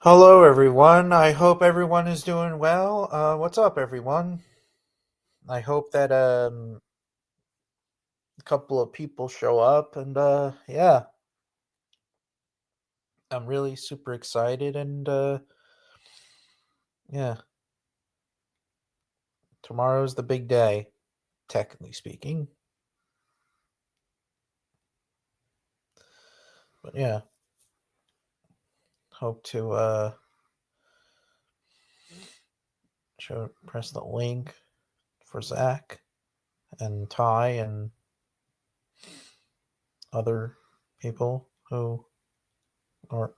Hello, everyone. I hope everyone is doing well. What's up, everyone? I hope that a couple of people show up, and yeah, I'm really super excited, and yeah, tomorrow's the big day, technically speaking. But yeah, hope to press the link for Zach and Ty and other people who are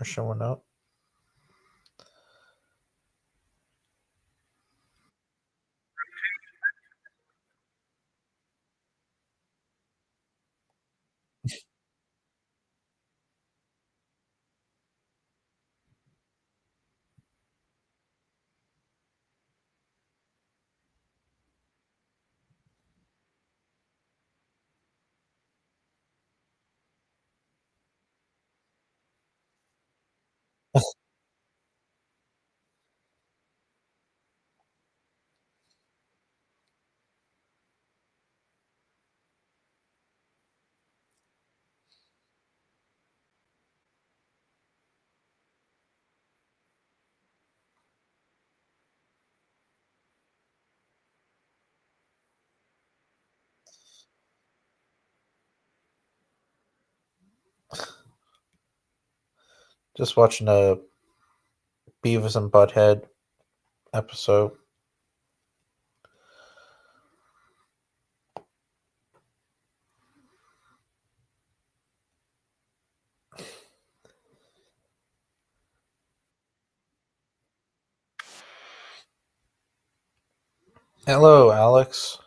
showing up. Just watching a Beavis and Butthead episode. Hello, Alex.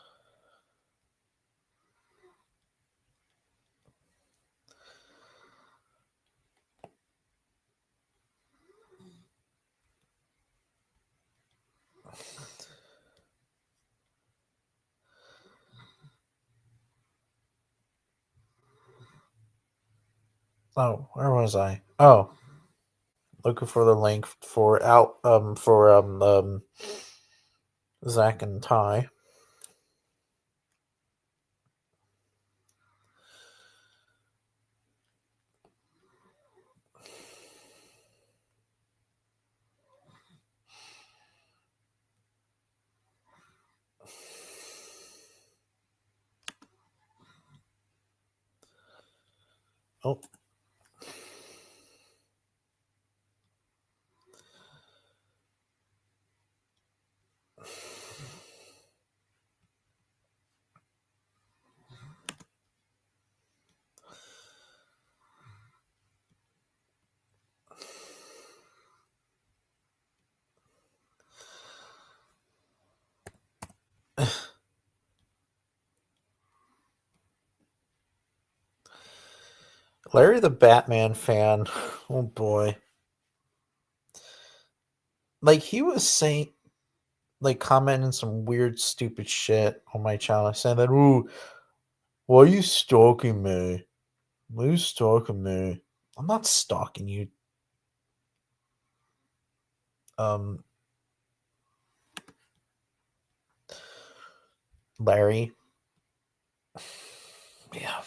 Oh, where was I? Oh, looking for the link for Zach and Ty. Oh, Larry the Batman fan. Oh boy, like he was saying, like commenting some weird, stupid shit on my channel, saying that, "Ooh, why are you stalking me? Why are you stalking me? I'm not stalking you, um, Larry." Yeah,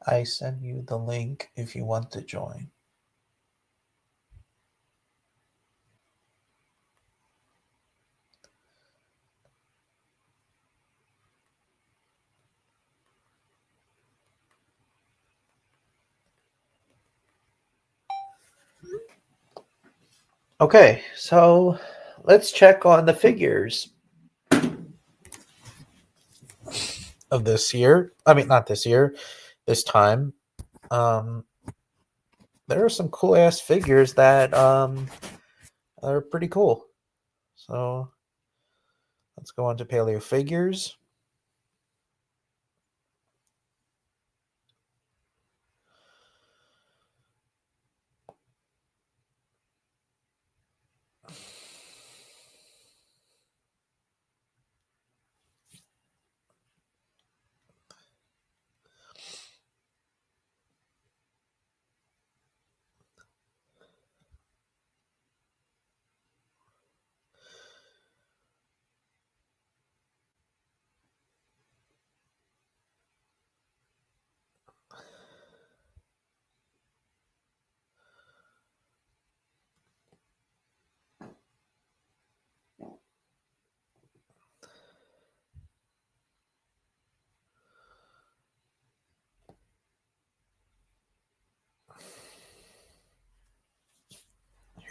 I send you the link if you want to join. Okay, so let's check on the figures of this year. I mean, not this year, this time. Um, there are some cool ass figures that are pretty cool. So let's go on to Paleo Figures.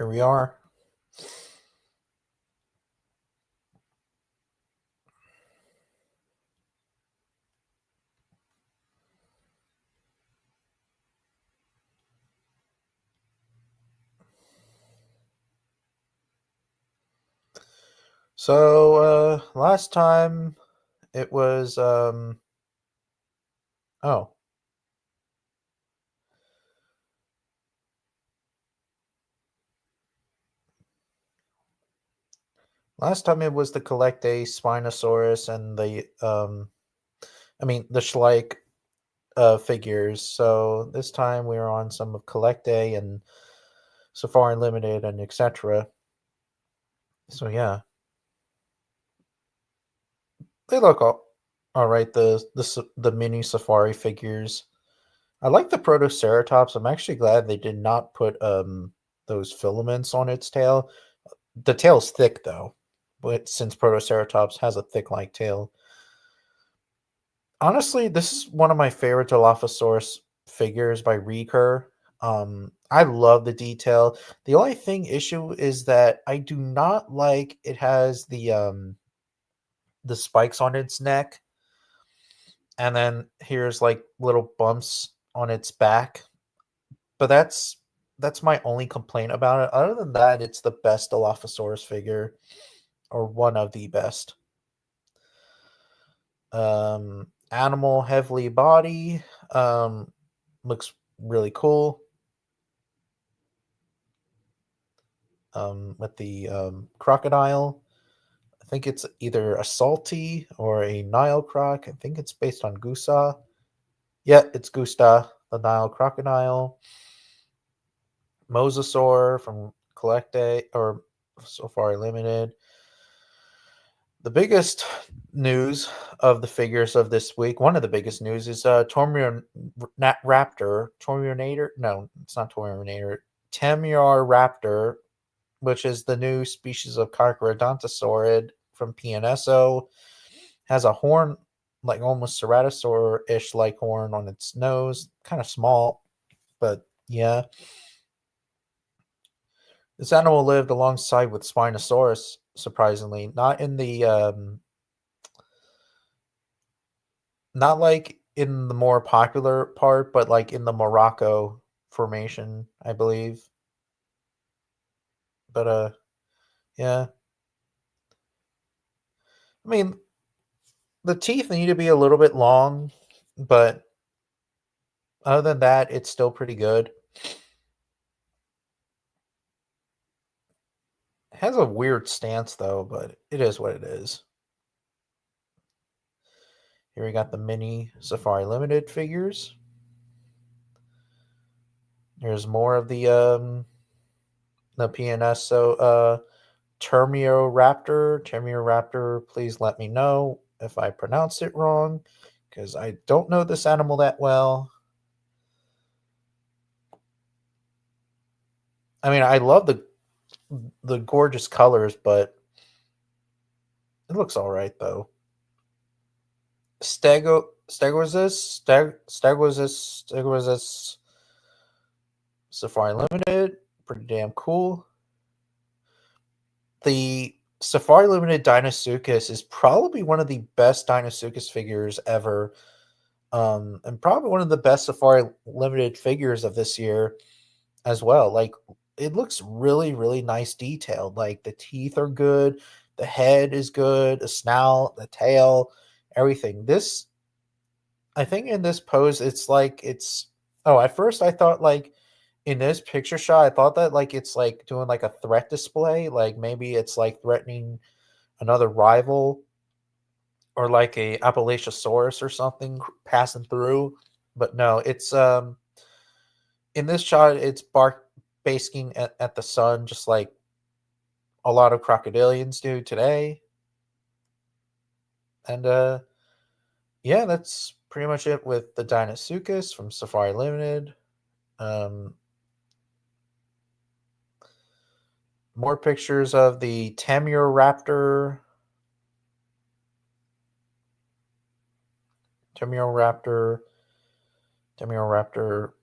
Here we are. So last time it was oh, last time it was the Collecte Spinosaurus and the Schleich figures. So this time we are on some of Collecte and Safari Limited and etc. So yeah, they look all right. The mini Safari figures. I like the Protoceratops. I'm actually glad they did not put those filaments on its tail. The tail's thick though, but since Protoceratops has a thick like tail. Honestly, this is one of my favorite Dilophosaurus figures by Recur. I love the detail. The only thing issue is that I do not like it has the spikes on its neck, and then here's like little bumps on its back. But that's my only complaint about it. Other than that, it's the best Dilophosaurus figure, or one of the best. Animal heavily body. Looks really cool. With the crocodile. I think it's either a salty or a Nile croc. I think it's based on Gusa. Yeah, it's Gusta, the Nile crocodile. Mosasaur from Collecte or Safari Limited. The biggest news of the figures of this week, one of the biggest news is Raptor, Torionator. No, it's not Torionator. Tamiar Raptor, which is the new species of Carcharodontosaurid from PNSO, has a horn like almost Ceratosaur-ish like horn on its nose, kind of small, but yeah. This animal lived alongside with Spinosaurus, surprisingly, not like in the more popular part, but like in the Morocco formation, I believe. But yeah. I mean, the teeth need to be a little bit long, but other than that, it's still pretty good. It has a weird stance though, but it is what it is. Here we got the mini Safari Limited figures. Here's more of the PNS. So Termioraptor, please let me know if I pronounced it wrong, because I don't know this animal that well. I mean, I love the gorgeous colors, but it looks all right though. Stegosis Safari Limited, pretty damn cool. The Safari Limited Dinosuchus is probably one of the best Dinosuchus figures ever, and probably one of the best Safari Limited figures of this year as well. Like, it looks really, really nice detailed. Like, the teeth are good, the head is good, the snout, the tail, everything. This, I think, in this pose, it's like it's. Oh, at first I thought like in this picture shot, I thought that like it's like doing like a threat display, like maybe it's like threatening another rival or like a Appalachiosaurus or something passing through. But no, it's in this shot it's bark basking at the sun, just like a lot of crocodilians do today. And yeah, that's pretty much it with the Dinosuchus from Safari Limited. Um, more pictures of the Tamioraptor. Tamioraptor. Tamioraptor.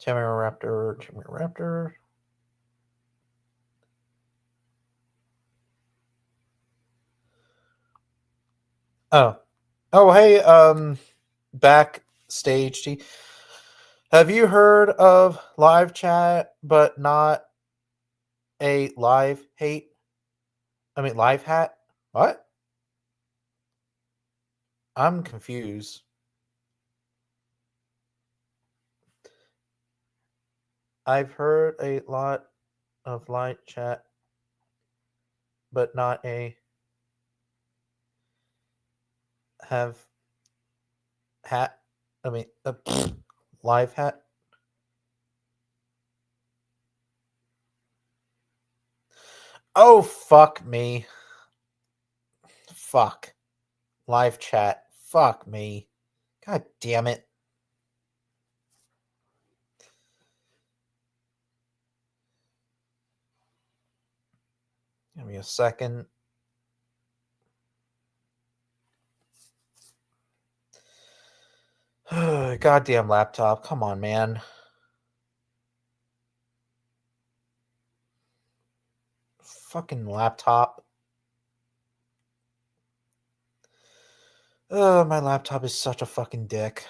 Tamaraptor, Tamaraptor. Oh. Oh, hey, backstage. Have you heard of live chat, but not a live hate? I mean, live hat? What? I'm confused. I've heard a lot of live chat, but not a have hat. I mean, live hat. Oh, fuck me. Fuck. Live chat. Fuck me. God damn it. Give me a second. Goddamn laptop. Come on, man. Fucking laptop. My laptop is such a fucking dick.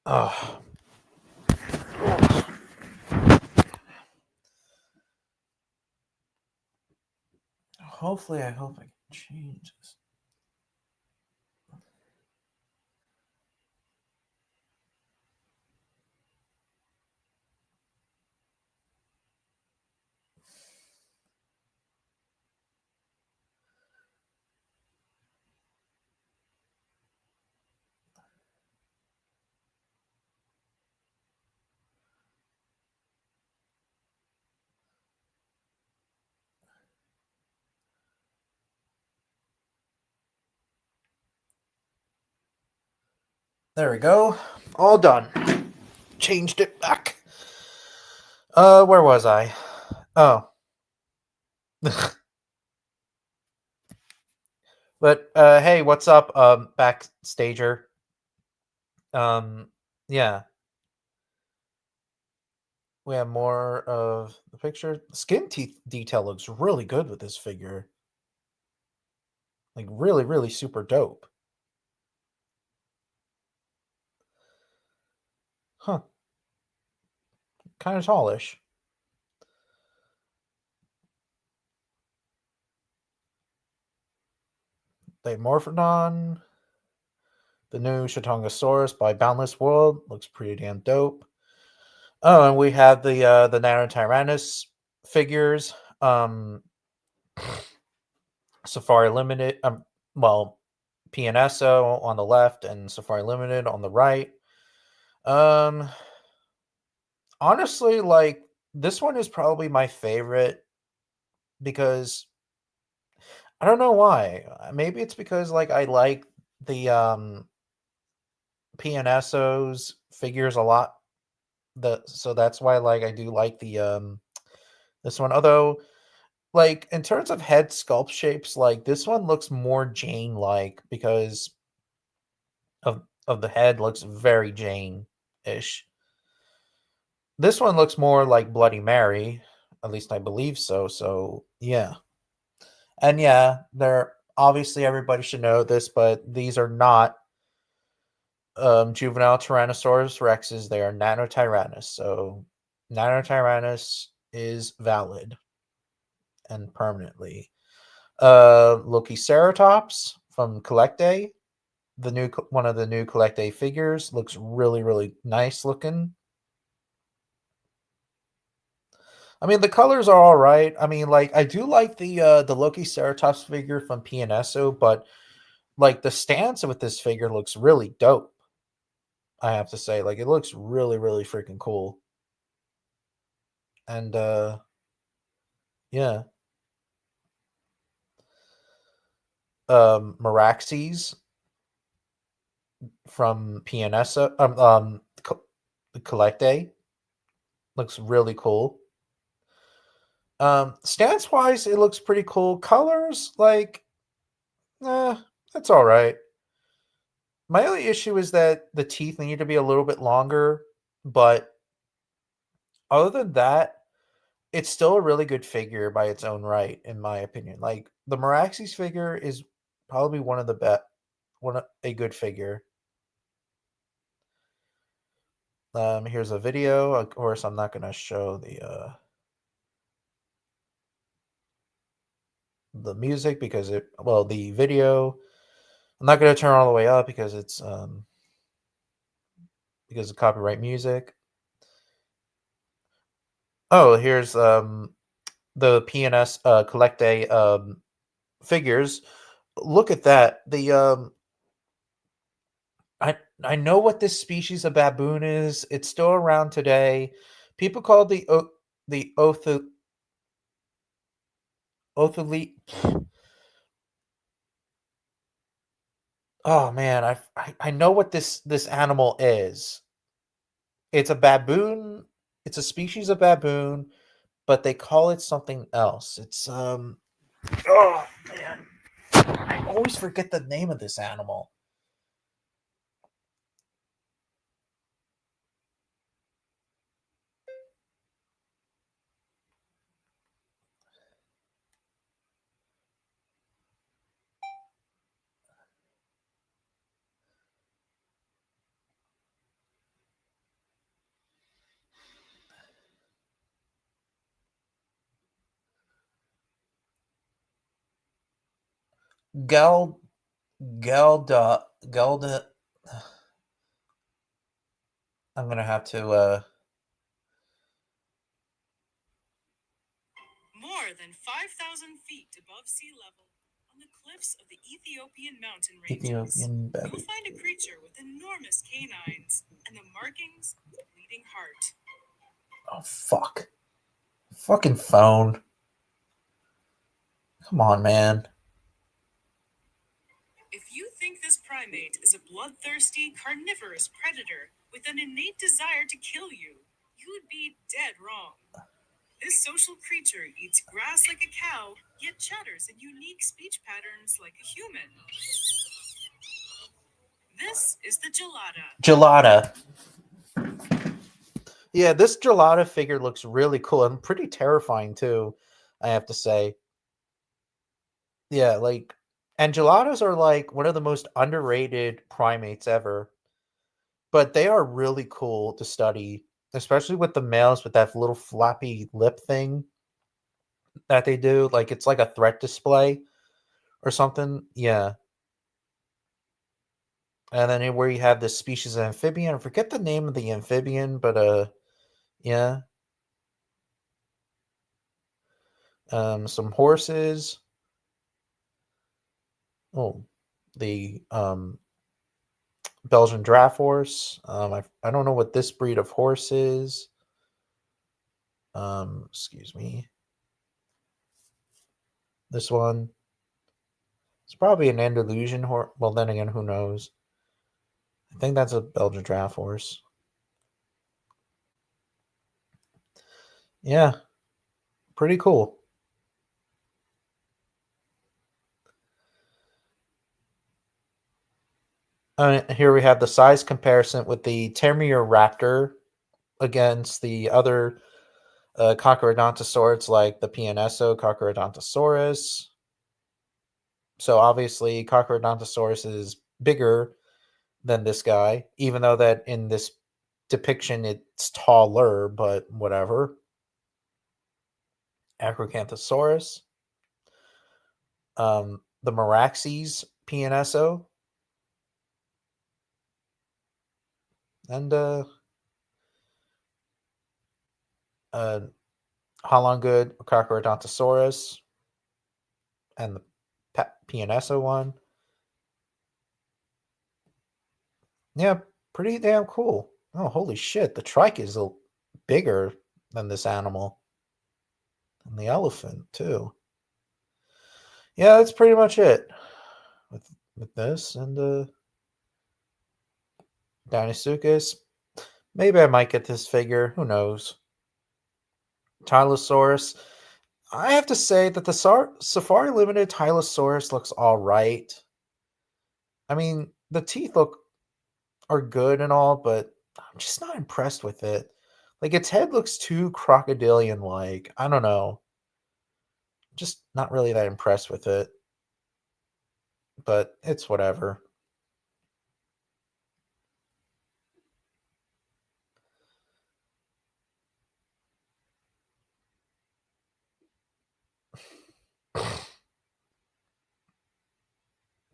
Oh. Hopefully, I hope I can change this. There we go. All done. Changed it back. Where was I? Oh. But hey, what's up, backstager? Yeah. We have more of the picture. Skin teeth detail looks really good with this figure. Like really, really super dope. Huh. Kind of tallish. Dimorphodon. The new Shatongosaurus by Boundless World looks pretty damn dope. Oh, and we have the Nanotyrannus figures. Safari Limited. Well, PNSO on the left and Safari Limited on the right. Honestly, like this one is probably my favorite because I don't know why. Maybe it's because like I like the PNSO's figures a lot. So that's why like I do like the this one. Although like in terms of head sculpt shapes, like this one looks more Jane like because of the head looks very Jane ish. This one looks more like Bloody Mary, at least I believe so. So yeah. And yeah, they're obviously everybody should know this, but these are not juvenile Tyrannosaurus rexes. They are Nanotyrannus. So Nanotyrannus is valid and permanently. Lokiceratops from Collectae, the new one of the new Collectae figures, looks really really nice looking. I mean, the colors are all right. I mean, like I do like the Lokiceratops figure from PNSO, but like the stance with this figure looks really dope. I have to say, like it looks really really freaking cool. And yeah. Meraxes from PNS, Collecte. Looks really cool. Stance wise, it looks pretty cool. Colors, like, that's all right. My only issue is that the teeth need to be a little bit longer, but other than that, it's still a really good figure by its own right, in my opinion. Like the Meraxes figure is probably one of the best, a good figure. Here's a video. Of course, I'm not gonna show the music because the video. I'm not gonna turn all the way up because because of copyright music. Oh, here's the PNS Collecte figures. Look at that. I know what this species of baboon is. It's still around today. People call it the othali. Oh man, I know what this animal is. It's a baboon. It's a species of baboon, but they call it something else. It's oh man, I always forget the name of this animal. Gal Gelda. I'm gonna have to More than 5,000 feet above sea level, on the cliffs of the Ethiopian mountain ranges, Ethiopian baboon. you'll find a creature with enormous canines and the markings of a bleeding heart. Oh fuck. Fucking phone. Come on, man. If you think this primate is a bloodthirsty, carnivorous predator with an innate desire to kill you, you would be dead wrong. This social creature eats grass like a cow, yet chatters in unique speech patterns like a human. This is the gelada. Gelada. Yeah, this Gelada figure looks really cool and pretty terrifying too, I have to say. Yeah, like, and gelatos are like one of the most underrated primates ever, but they are really cool to study, especially with the males with that little floppy lip thing that they do. Like it's like a threat display or something. Yeah. And then where you have this species of amphibian, I forget the name of the amphibian, but yeah. Some horses. Oh, the Belgian draft horse. I don't know what this breed of horse is. Excuse me. This one. It's probably an Andalusian horse. Well, then again, who knows? I think that's a Belgian draft horse. Yeah, pretty cool. Here we have the size comparison with the Raptor against the other Coccodontosaurids like the PNSO Coccodontosaurus. So obviously, Coccodontosaurus is bigger than this guy, even though that in this depiction it's taller, but whatever. Acrocanthosaurus, the Meraxes PNSO, and Holongood Coccodontosaurus, and the PNSO one. Yeah, pretty damn cool. Oh, holy shit! The trike is bigger than this animal, and the elephant too. Yeah, that's pretty much it. with this and the Dinosuchus. Maybe I might get this figure. Who knows? Tylosaurus. I have to say that the Safari Limited Tylosaurus looks all right. I mean, the teeth are good and all, but I'm just not impressed with it. Like its head looks too crocodilian like. I don't know. Just not really that impressed with it. But it's whatever.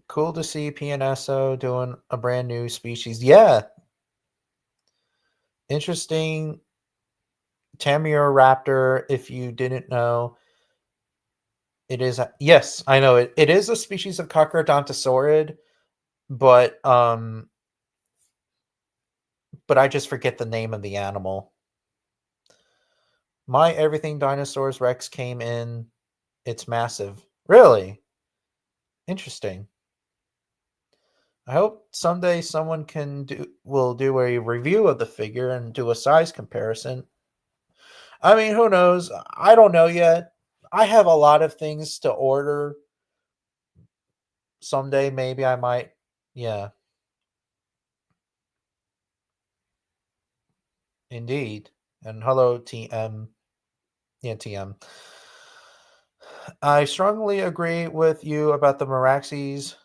Cool to see PNSO doing a brand new species. Yeah. Interesting. Tamioraptor, if you didn't know, it is yes, I know it. It is a species of Cockrodontosaurid, but I just forget the name of the animal. My Everything Dinosaurs Rex came in. It's massive. Really? Interesting. I hope someday someone will do a review of the figure and do a size comparison. I mean, who knows? I don't know yet. I have a lot of things to order. Someday maybe I might. Yeah, indeed. And hello TM. Yeah, TM. I strongly agree with you about the Meraxes.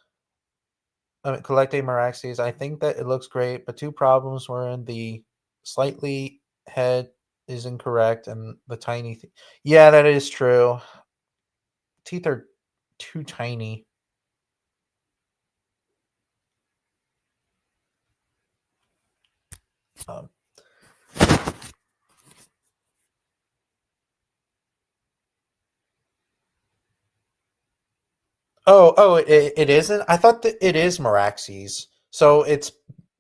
Collecting Meraxes. I think that it looks great, but two problems were in the slightly head is incorrect and the tiny. Yeah, that is true. Teeth are too tiny. Um, it isn't. I thought that it is Meraxes. So it's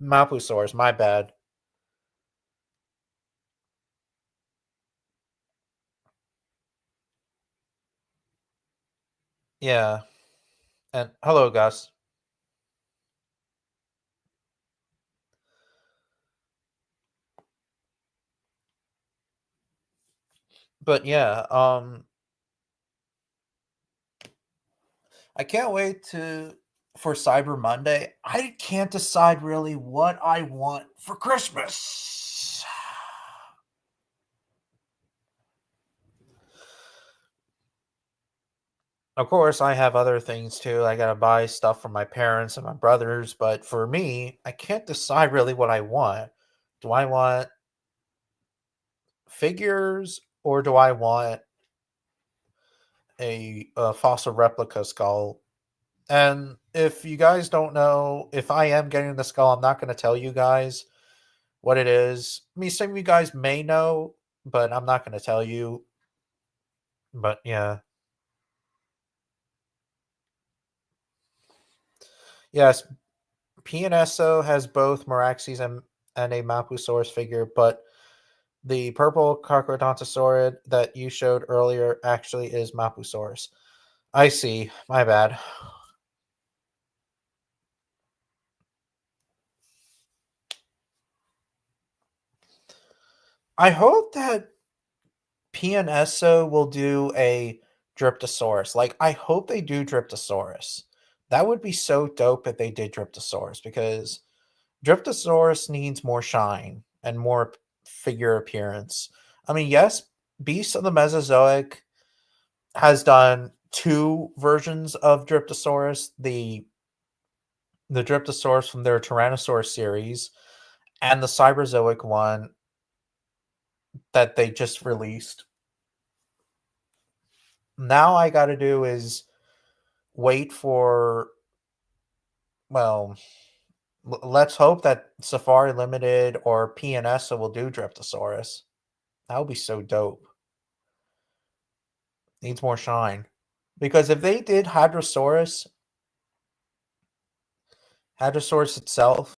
Mapusaurs. My bad. Yeah. And hello, Gus. But yeah, I can't wait to for Cyber Monday. I can't decide really what I want for Christmas. Of course, I have other things too. I gotta buy stuff for my parents and my brothers, but for me, I can't decide really what I want. Do I want figures or do I want a fossil replica skull? And if you guys don't know, if I am getting the skull, I'm not going to tell you guys what it is. I mean, some of you guys may know, but I'm not going to tell you. But yeah. Yes, PNSO has both Meraxes and a Mapusaurus figure, but the purple Carcharodontosaurid that you showed earlier actually is Mapusaurus. I see. My bad. I hope that PNSO will do a Dryptosaurus. Like, I hope they do Dryptosaurus. That would be so dope if they did Dryptosaurus because Dryptosaurus needs more shine and more figure appearance. I mean, yes, Beast of the Mesozoic has done two versions of Dryptosaurus, the Dryptosaurus from their Tyrannosaurus series and the Cyberzoic one that they just released. Now I got to do is wait for, well, let's hope that Safari Limited or PNS will do Dryptosaurus. That would be so dope. Needs more shine. Because if they did Hadrosaurus itself,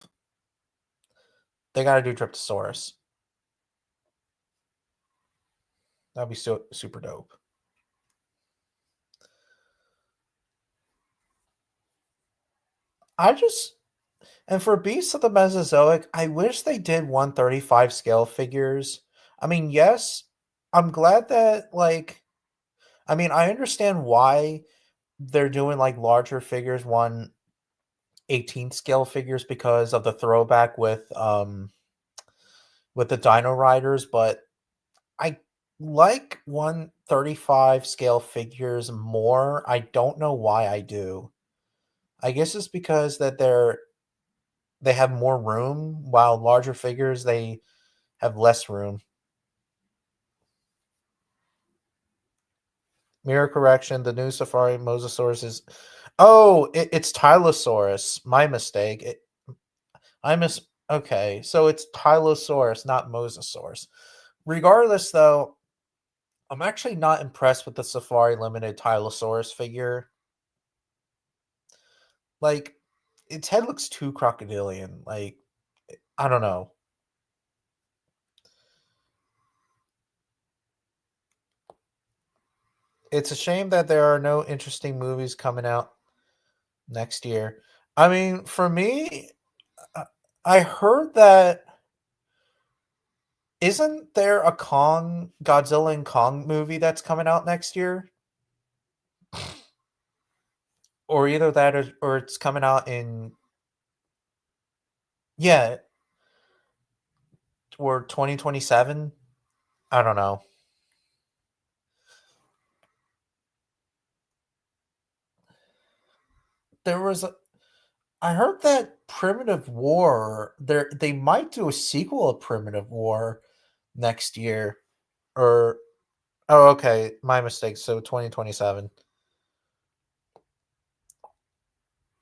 they got to do Dryptosaurus. That'd be so super dope. I just and for Beasts of the Mesozoic, I wish they did 135 scale figures. I mean, yes, I'm glad that I mean, I understand why they're doing like larger figures, 1/18 scale figures because of the throwback with the Dino Riders, but I like 135 scale figures more. I don't know why I do. I guess it's because that they have more room while larger figures they have less room. Mirror correction, the new Safari Mosasaurus is it's Tylosaurus. My mistake. I miss Okay, so it's Tylosaurus, not Mosasaurus. Regardless though, I'm actually not impressed with the Safari Limited Tylosaurus figure. Like, its head looks too crocodilian. Like, I don't know. It's a shame that there are no interesting movies coming out next year. I mean, for me, uh, I heard that isn't there a Godzilla and Kong movie that's coming out next year? Or either that or it's coming out in yeah, or 2027. I don't know. There was I heard that Primitive War, they might do a sequel of Primitive War next year. Or oh, okay, my mistake. So 2027.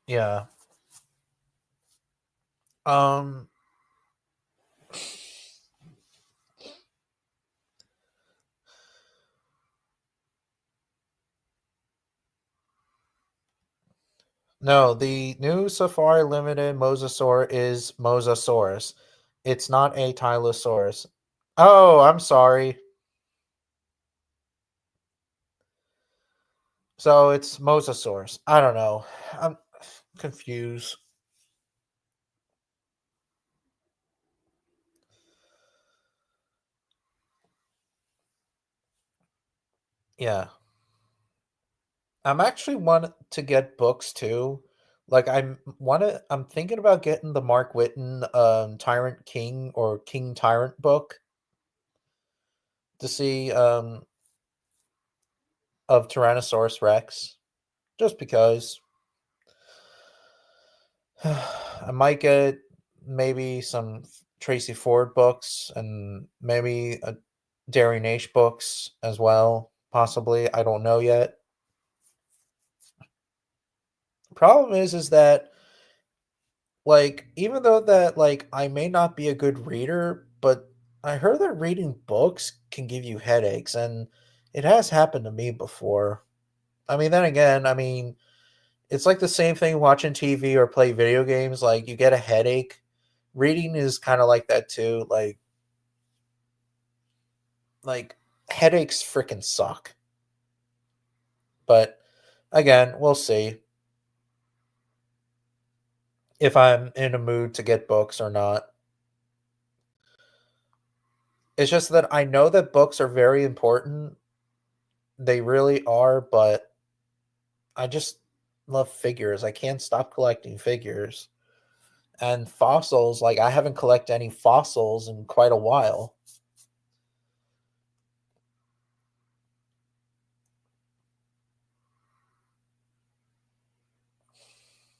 Yeah. Um no, the new Safari Limited Mosasaur is Mosasaurus. It's not a Tylosaurus. Oh, I'm sorry. So it's Mosasaurus. I don't know. I'm confused. Yeah. I'm actually want to get books too. Like I'm thinking about getting the Mark Whitten Tyrant King or King Tyrant book to see of Tyrannosaurus Rex just because I might get maybe some Tracy Ford books and maybe a Derry Naish books as well, possibly. I don't know yet. Problem is that like even though that like I may not be a good reader, but I heard that reading books can give you headaches and it has happened to me before. I mean then again, I mean it's like the same thing watching TV or play video games like you get a headache. Reading is kind of like that too. Like headaches freaking suck. But again, we'll see if I'm in a mood to get books or not. It's just that I know that books are very important. They really are, but I just love figures. I can't stop collecting figures. And fossils, like I haven't collected any fossils in quite a while.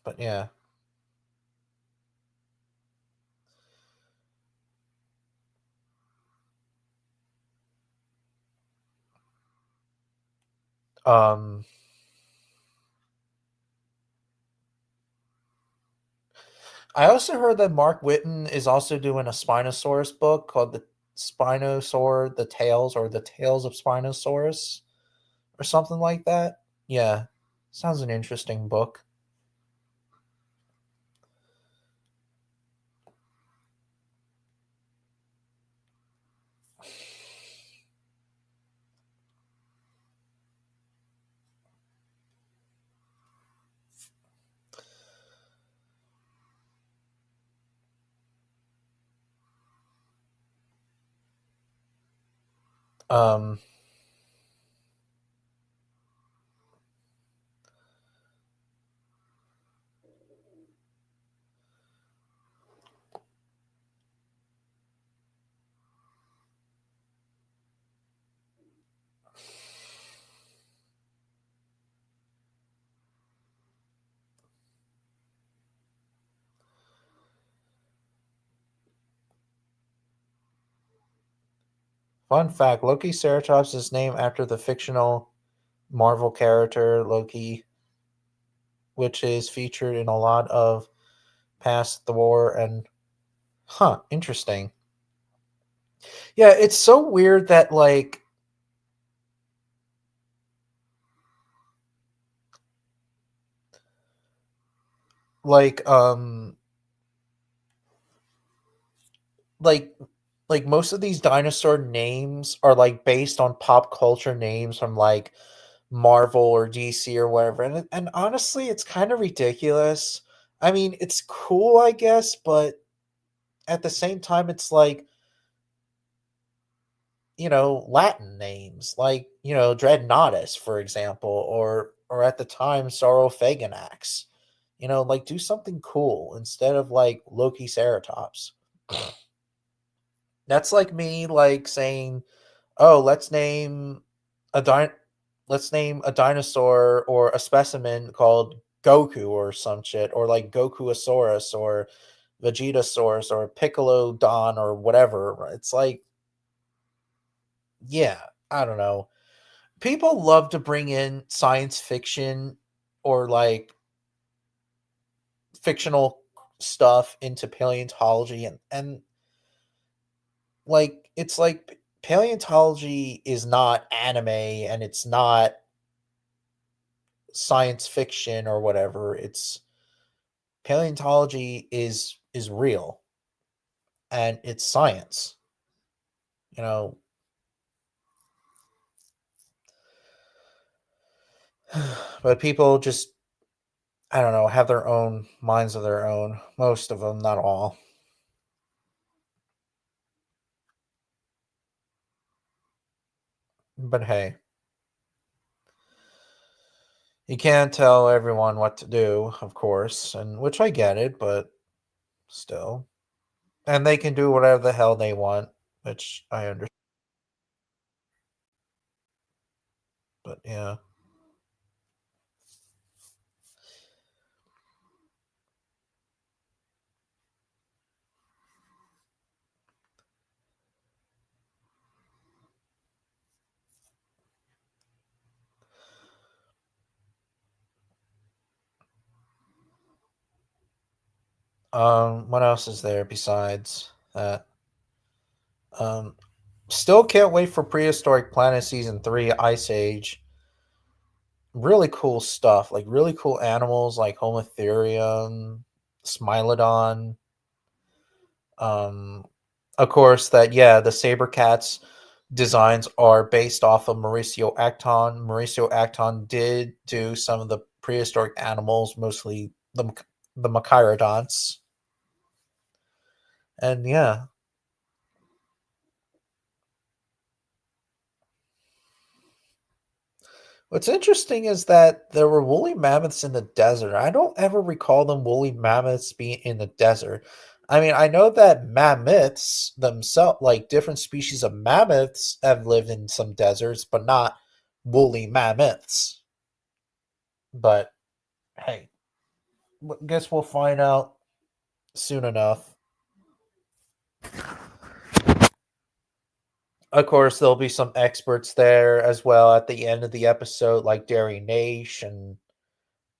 But yeah. Um I also heard that Mark Whitten is also doing a Spinosaurus book called the Spinosaur, the Tales or the Tales of Spinosaurus or something like that. Yeah. Sounds an interesting book. Um, Fun fact: Loki Ceratops is named after the fictional Marvel character Loki, which is featured in a lot of past Thor and interesting. Yeah, it's so weird that like um like most of these dinosaur names are like based on pop culture names from like Marvel or DC or whatever. And honestly, it's kind of ridiculous. I mean, it's cool, I guess, but at the same time it's like, Latin names, like, Dreadnoughtus, for example, or at the time Saurophaganax. Like do something cool instead of like Loki Ceratops. That's like me like saying, "Oh, a di- let's name a dinosaur or a specimen called Goku or some shit, or like Gokuosaurus or Vegetasaurus or Piccolodon or whatever." It's like, yeah, I don't know. People love to bring in science fiction or like fictional stuff into paleontology, and like it's like paleontology is not anime and it's not science fiction or whatever. It's paleontology is real and it's science. You know, but people just, I don't know, have their own minds of their own. Most of them, not all. But hey, you can't tell everyone what to do, of course, and which I get it, but still. And they can do whatever the hell they want, which I understand. But yeah. What else is there besides that? Um, Still can't wait for Prehistoric Planet Season 3 Ice Age. Really cool stuff, like really cool animals like Homotherium, Smilodon. Um, of course, the Saber Cats designs are based off of Mauricio Acton. Mauricio Acton did do some of the prehistoric animals, mostly the Machairodonts. And yeah, what's interesting is that there were woolly mammoths in the desert. I don't ever recall them woolly mammoths being in the desert. I mean, I know that mammoths themselves, like different species of mammoths, have lived in some deserts, but not woolly mammoths. But hey, guess we'll find out soon enough. Of course, there'll be some experts there as well at the end of the episode, like Derry Nash and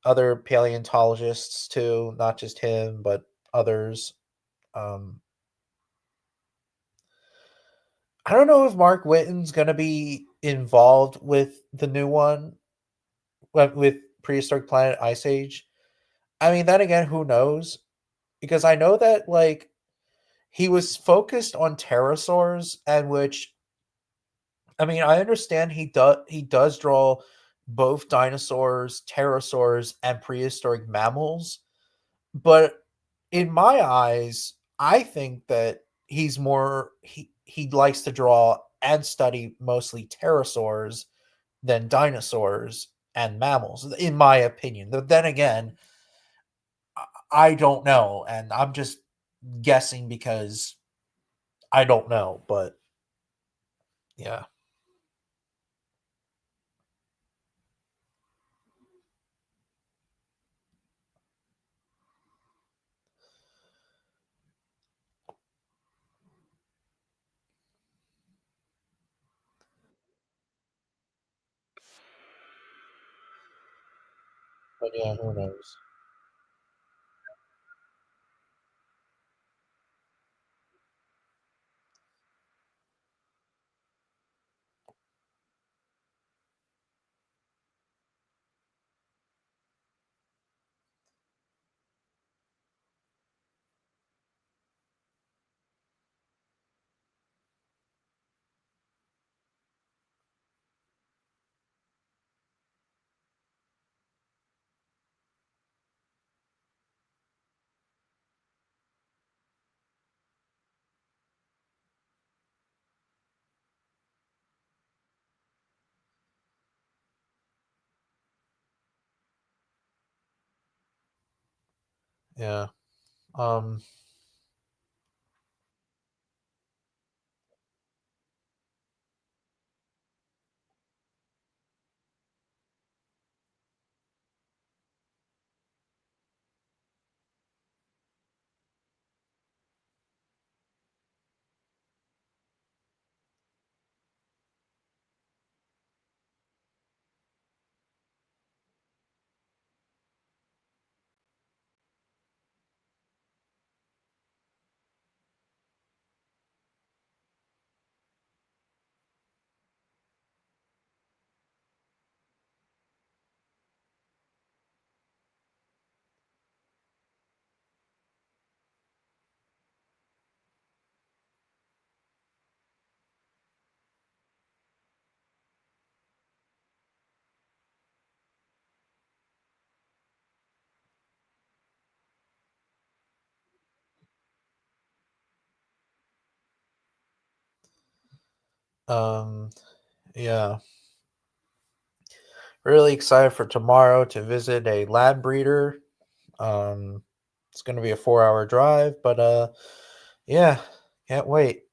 other paleontologists too, not just him, but others. Um, I don't know if Mark Witten's gonna be involved with the new one with Prehistoric Planet Ice Age. I mean, then again, who knows? Because I know that like he was focused on pterosaurs, and which, I mean, I understand he does draw both dinosaurs, pterosaurs, and prehistoric mammals, but in my eyes, I think that he likes to draw and study mostly pterosaurs than dinosaurs and mammals, in my opinion. But then again, I don't know, and I'm just guessing because I don't know. But yeah, but yeah, who knows? Yeah. Um. Um. Yeah. Really excited for tomorrow to visit a lab breeder. Um. It's going to be a 4 hour drive, but yeah, can't wait.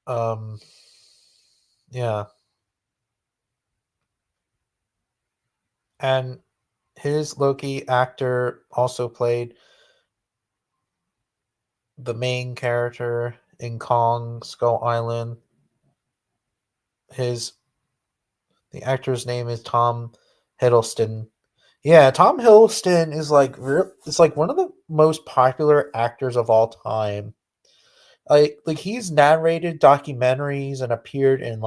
Um, yeah, and his Loki actor also played the main character in Kong Skull Island. His The actor's name is Tom Hiddleston. Yeah, Tom Hiddleston is it's like one of the most popular actors of all time. Like he's narrated documentaries and appeared in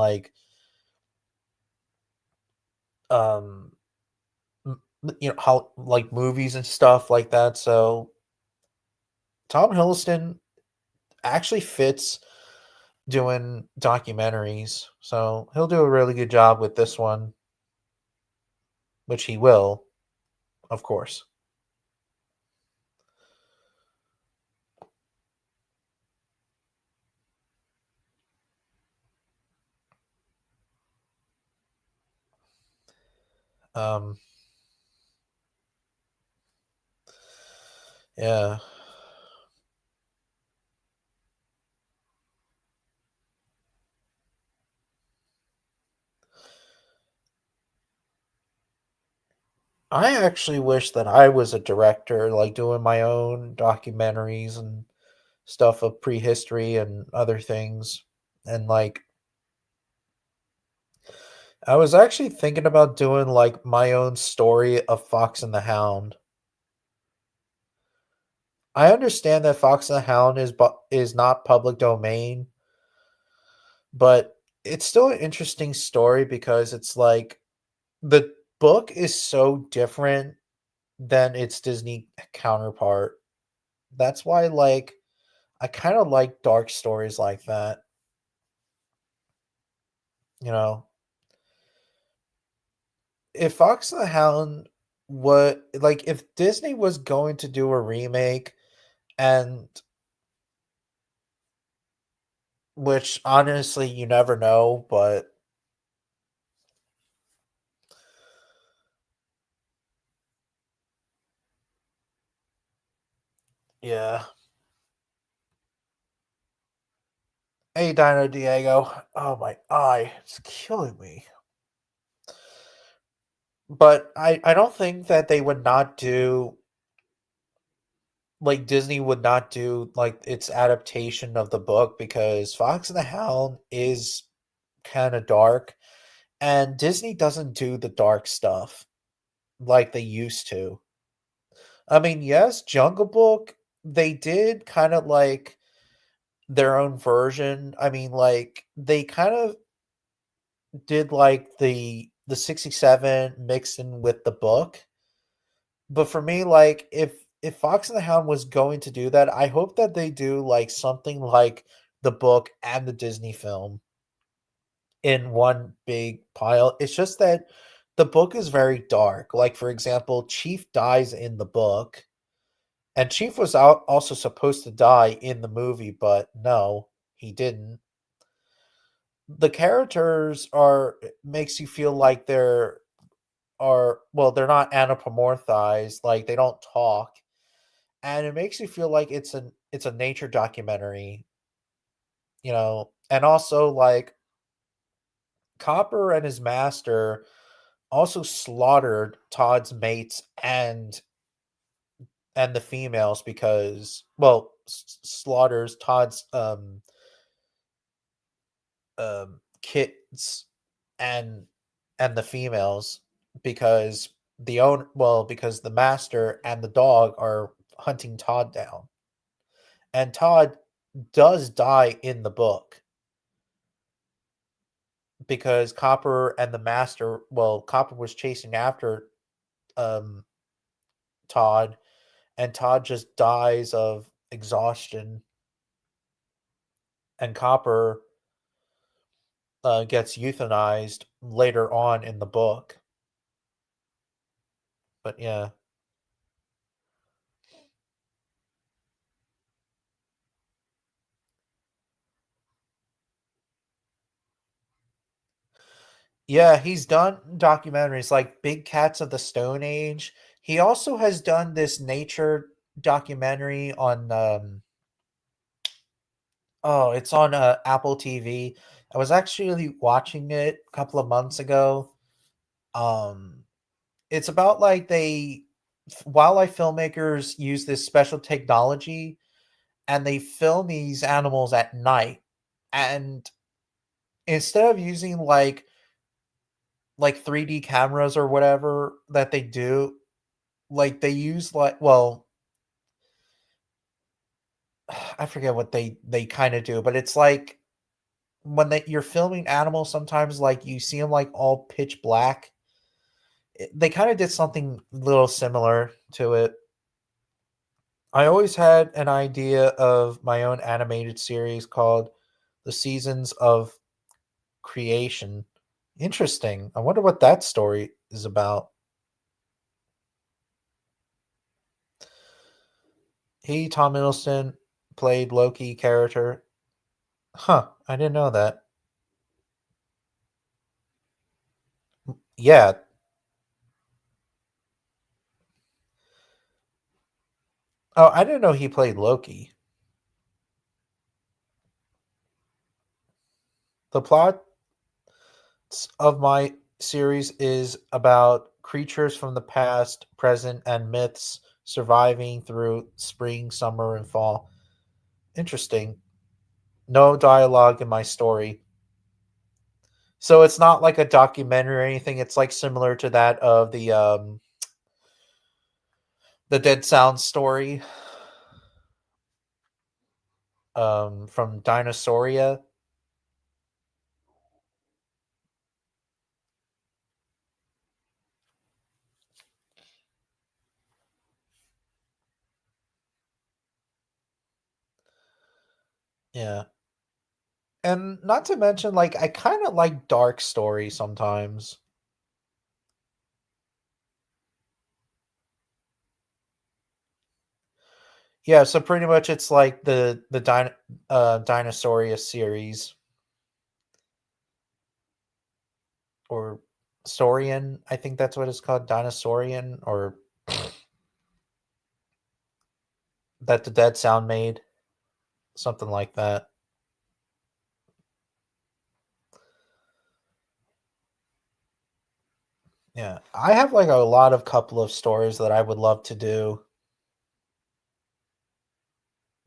um how like movies and stuff like that. So Tom Hiddleston actually fits doing documentaries. So he'll do a really good job with this one, which he will, of course. Um yeah. I actually wish that I was a director, like doing my own documentaries and stuff of prehistory and other things. And like, I was actually thinking about doing like my own story of Fox and the Hound. I understand that Fox and the Hound is not public domain, but it's still an interesting story because it's like the book is so different than its Disney counterpart. That's why I kind of like dark stories like that. You know, if Fox and the Hound, what like if Disney was going to do a remake, and which honestly you never know, but yeah. Hey, Dino Diego. Oh my eye, it's killing me. But I don't think that they would not do like Disney would not do like its adaptation of the book because Fox and the Hound is kind of dark, and Disney doesn't do the dark stuff like they used to. I mean, yes, Jungle Book, they did kind of like their own version. I mean, like they kind of did like the 67 mixed in with the book. But for me, like if Fox and the Hound was going to do that, I hope that they do like something like the book and the Disney film in one big pile. It's just that the book is very dark. Like for example, Chief dies in the book, and Chief was also supposed to die in the movie, but no, he didn't. The characters are makes you feel like they're not anthropomorphized, like they don't talk, and it makes you feel like it's a nature documentary, and also like Copper and his master also slaughtered Todd's mates and the females because slaughters Todd's kids and the females because because the master and the dog are hunting Todd down. And Todd does die in the book because Copper and the master, Copper was chasing after um Todd, and Todd just dies of exhaustion, and Copper gets euthanized later on in the book. But yeah. Yeah, he's done documentaries like Big Cats of the Stone Age. He also has done this nature documentary on Oh, it's on Apple TV. I was actually watching it a couple of months ago. Um, it's about like wildlife filmmakers use this special technology and they film these animals at night. And instead of using like 3D cameras or whatever that they do, like they use like well, I forget what they kind of do, but it's like when you're filming animals, sometimes like you see them like all pitch black. They kind of did something little similar to it. I always had an idea of my own animated series called The Seasons of Creation. Interesting. I wonder what that story is about. Tom Hiddleston played Loki character. Huh, I didn't know that. Yeah. Oh, I didn't know he played Loki. The plot of my series is about creatures from the past, present, and myths surviving through spring, summer, and fall. Interesting. No dialogue in my story. So it's not like a documentary or anything. It's like similar to that of the Dead Sound story from Dinosauria. Yeah. And not to mention like I kind of like dark stories sometimes. Yeah, so pretty much it's like the Dinosauria series or Saurian, I think that's what it's called, Dinosaurian, or that the Dead Sound made, something like that. Yeah, I have like a lot of couple of stories that I would love to do,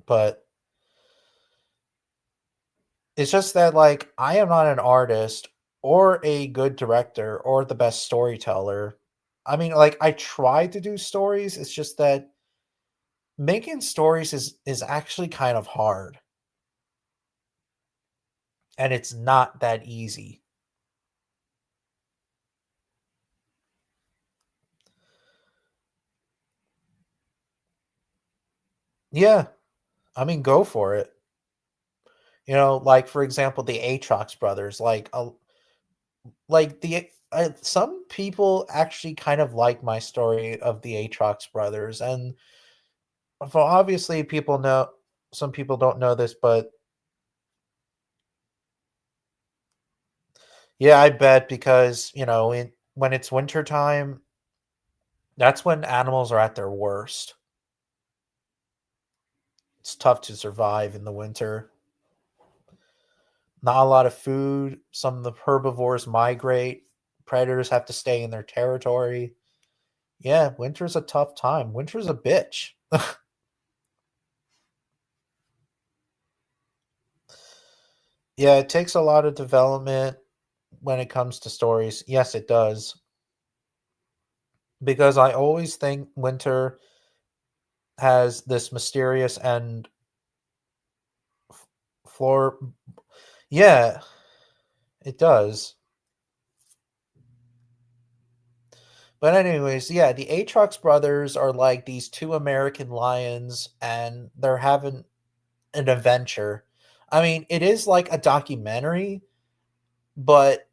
but it's just that like I am not an artist or a good director or the best storyteller. I mean, like I try to do stories. It's just that making stories is actually kind of hard and it's not that easy. Yeah, I mean, go for it. Like for example, the Atrox brothers. Like some people actually kind of like my story of the Atrox brothers, and well, obviously, people know. Some people don't know this, but yeah, I bet because when it's winter time, that's when animals are at their worst. It's tough to survive in the winter. Not a lot of food. Some of the herbivores migrate. Predators have to stay in their territory. Yeah, winter's a tough time. Winter's a bitch. Yeah, it takes a lot of development when it comes to stories. Yes, it does. Because I always think winter has this mysterious and floor. Yeah, it does. But anyways, yeah, the Atrox brothers are like these two American lions, and they're having an adventure. I mean, it is like a documentary, but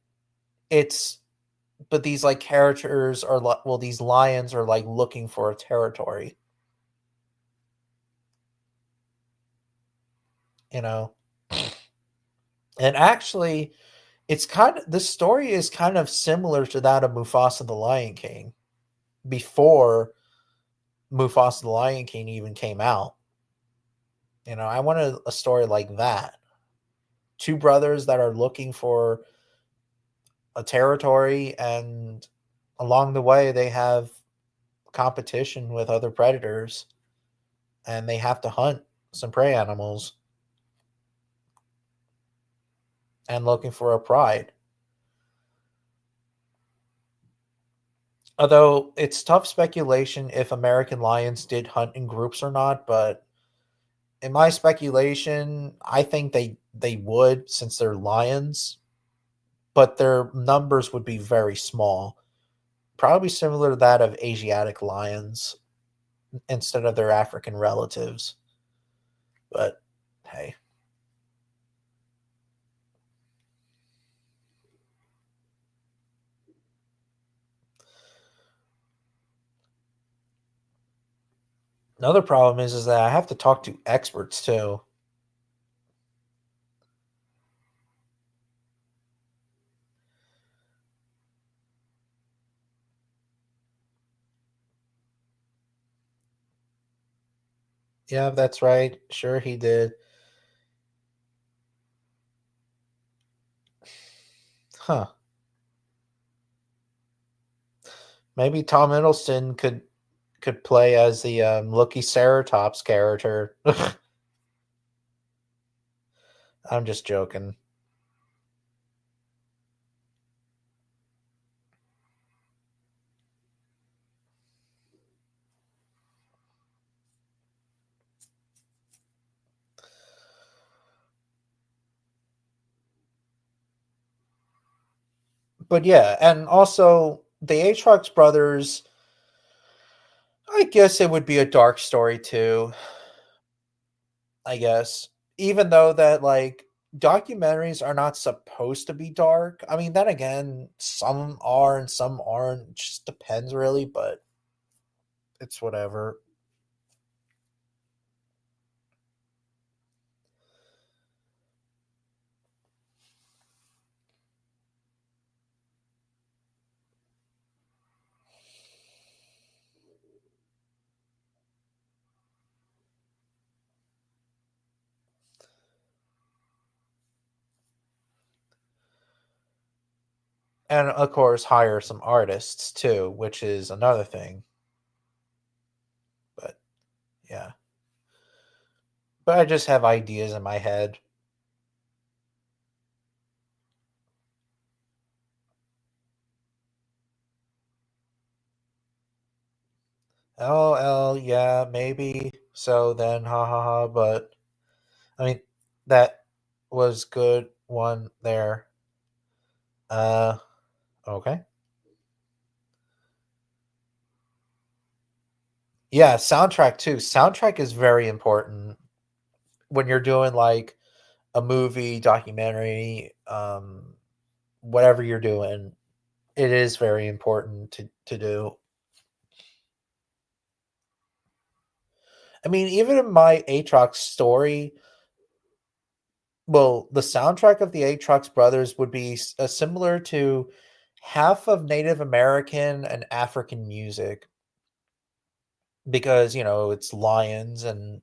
it's but these like characters are well, these lions are like looking for a territory. You know, and actually, it's kind of this story is kind of similar to that of Mufasa the Lion King before Mufasa the Lion King even came out. I want a story like that. Two brothers that are looking for a territory, and along the way they have competition with other predators, and they have to hunt some prey animals and looking for a pride. Although it's tough speculation if American lions did hunt in groups or not, but in my speculation, I think they would, since they're lions, but their numbers would be very small. Probably similar to that of Asiatic lions instead of their African relatives. But hey. Another problem is that I have to talk to experts too. Yeah, that's right. Sure he did. Huh. Maybe Tom Hiddleston could play as the Lucky Ceratops character. I'm just joking. But yeah, and also the Atrox brothers, I guess it would be a dark story too. I guess. Even though that like documentaries are not supposed to be dark. I mean, then again, some are and some aren't. It just depends really, but it's whatever. And of course, hire some artists too, which is another thing. But yeah. But I just have ideas in my head. LL, yeah, maybe. So then, ha ha ha. But I mean, that was good one there. Uh, okay. Yeah, soundtrack too. Soundtrack is very important when you're doing like a movie, documentary, whatever you're doing. It is very important to do. I mean, even in my Aatrox story, well, the soundtrack of the Aatrox brothers would be similar to half of Native American and African music because it's lions and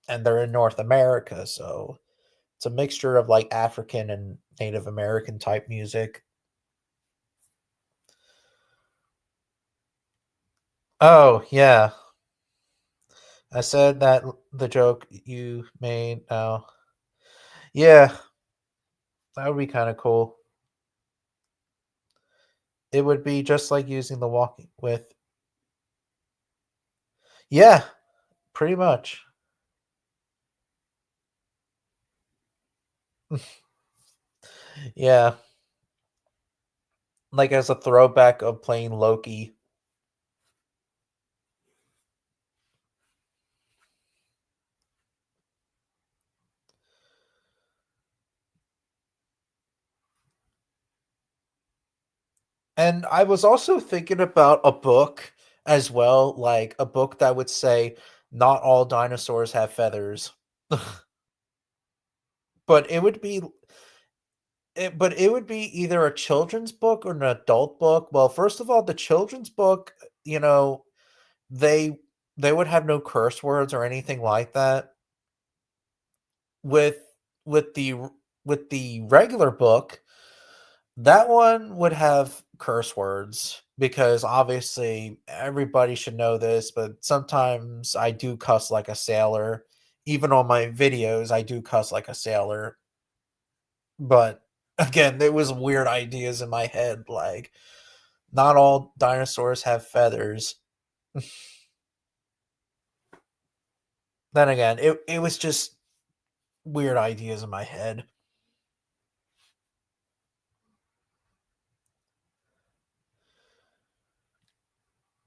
they're in North America, so it's a mixture of like African and Native American type music. Oh yeah, I said that the joke you made. Now, yeah, that would be kind of cool. It would be just like using the walking with. Yeah, pretty much. Yeah, like as a throwback of playing Loki. And I was also thinking about a book as well, like a book that would say not all dinosaurs have feathers. but it would be either a children's book or an adult book. Well, first of all, the children's book, you know, they they would have no curse words or anything like that. with with the with the regular book, that one would have curse words because obviously everybody should know this, but sometimes I do cuss like a sailor. Even on my videos, I do cuss like a sailor. But again, there was weird ideas in my head, like not all dinosaurs have feathers. Then again, it was just weird ideas in my head.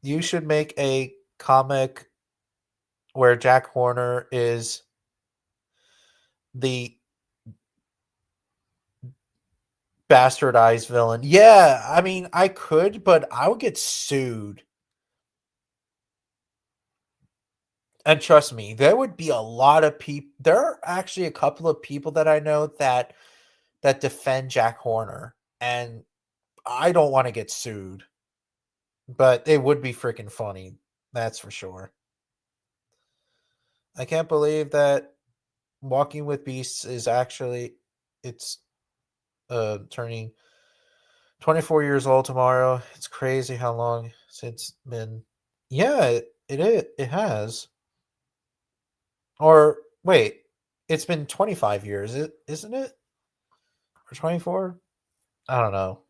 You should make a comic where Jack Horner is the bastardized villain. Yeah, I mean, I could, but I would get sued. And trust me, there would be a lot of people. There are actually a couple of people that I know that defend Jack Horner, and I don't want to get sued, but it would be freaking funny. That's for sure. I can't believe that Walking with Beasts is actually it's turning 24 years old tomorrow. It's crazy how long since been. Yeah, it has. Or wait, it's been 25 years, isn't it? Or 24? I don't know.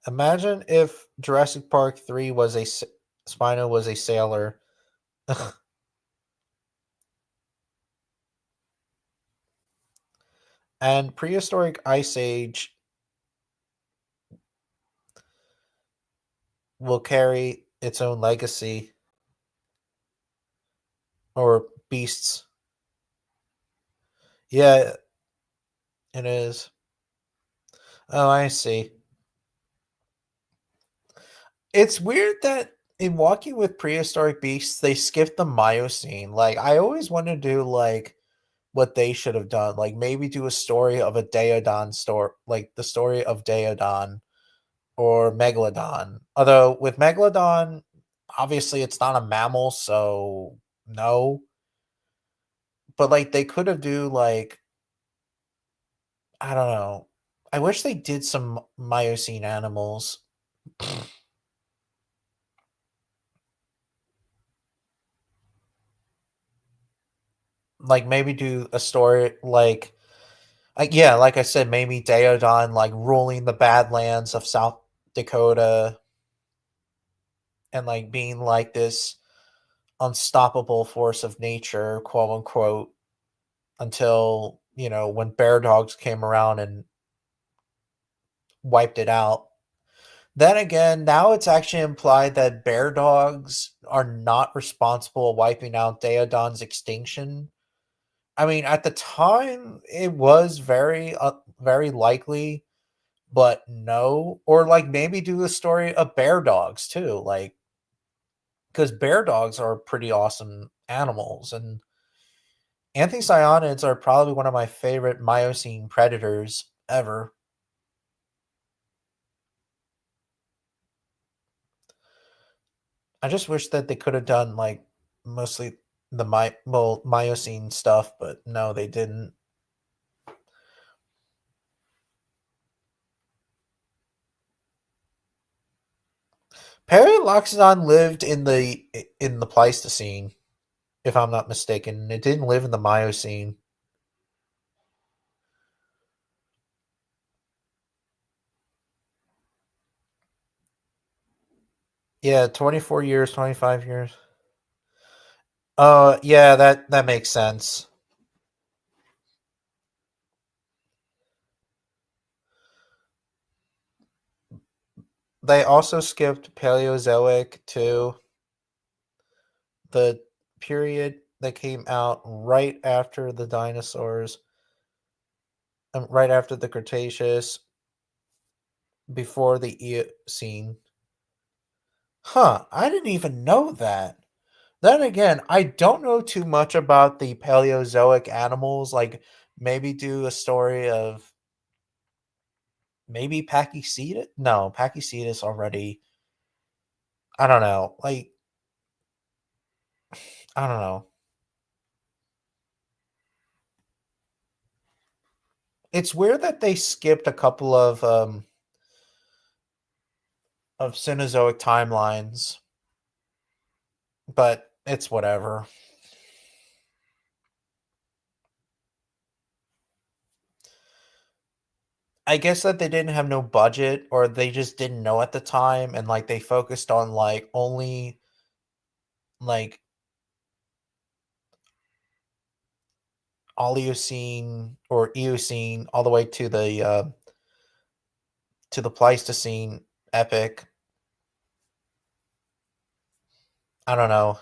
Imagine if Jurassic Park 3 was Spino was a sailor. And prehistoric ice age will carry its own legacy or beasts. Yeah, it is. Oh, I see. It's weird that in Walking with Prehistoric Beasts, they skipped the Miocene. Like, I always want to do, like, what they should have done. Like, maybe do a story of a Daeodon story, like the story of Daeodon or Megalodon. Although, with Megalodon, obviously it's not a mammal, so no. But, like, they could have do, like, I don't know. I wish they did some Miocene animals. Like maybe do a story like yeah, like I said, maybe Daeodon like ruling the Badlands of South Dakota and like being like this unstoppable force of nature, quote unquote, until when bear dogs came around and wiped it out. Then again, now it's actually implied that bear dogs are not responsible wiping out Daeodon's extinction. I mean, at the time, it was very likely, but no. Or like maybe do a story of bear dogs too, like because bear dogs are pretty awesome animals, and anthocyanins are probably one of my favorite Miocene predators ever. I just wish that they could have done like mostly the Miocene stuff, but no, they didn't. Paleoxodon lived in the Pleistocene, if I'm not mistaken. It didn't live in the Miocene. Yeah, 24 years, 25 years. Yeah, that makes sense. They also skipped Paleozoic to the period that came out right after the dinosaurs, right after the Cretaceous, before the Eocene. Huh, I didn't even know that. Then again, I don't know too much about the Paleozoic animals. Like, maybe do a story of maybe Pachycetus. No, Pachycetus already. I don't know. Like, I don't know. It's weird that they skipped a couple of Cenozoic timelines, but it's whatever. I guess that they didn't have no budget or they just didn't know at the time and like they focused on like only like Oleocene or Eocene all the way to the Pleistocene epic. I don't know.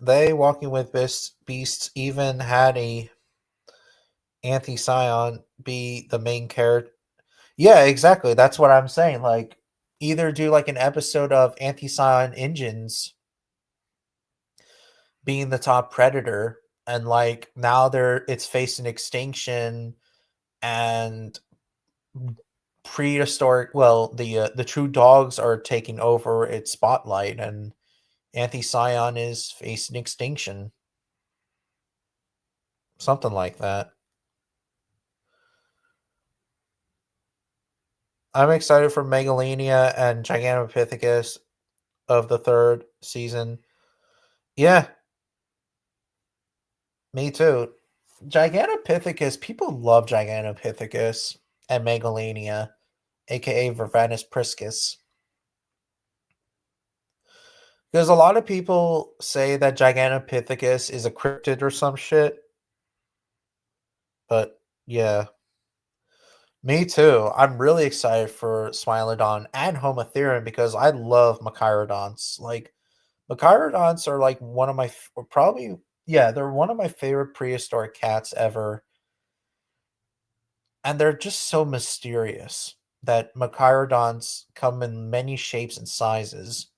They Walking with Beasts even had a Anti-Scion be the main character. Yeah, exactly. That's what I'm saying. Like either do like an episode of Anti-Scion engines being the top predator and like now it's facing extinction and prehistoric the true dogs are taking over its spotlight and Anti-Scion is facing extinction. Something like that. I'm excited for Megalania and Gigantopithecus of the third season. Yeah, me too. Gigantopithecus, people love Gigantopithecus and Megalania, aka Vervanus priscus. Because a lot of people say that Gigantopithecus is a cryptid or some shit, but yeah, me too. I'm really excited for Smilodon and Homotherium because I love Machairodonts. Like Machairodonts are like one of my or probably yeah, they're one of my favorite prehistoric cats ever, and they're just so mysterious that Machairodonts come in many shapes and sizes.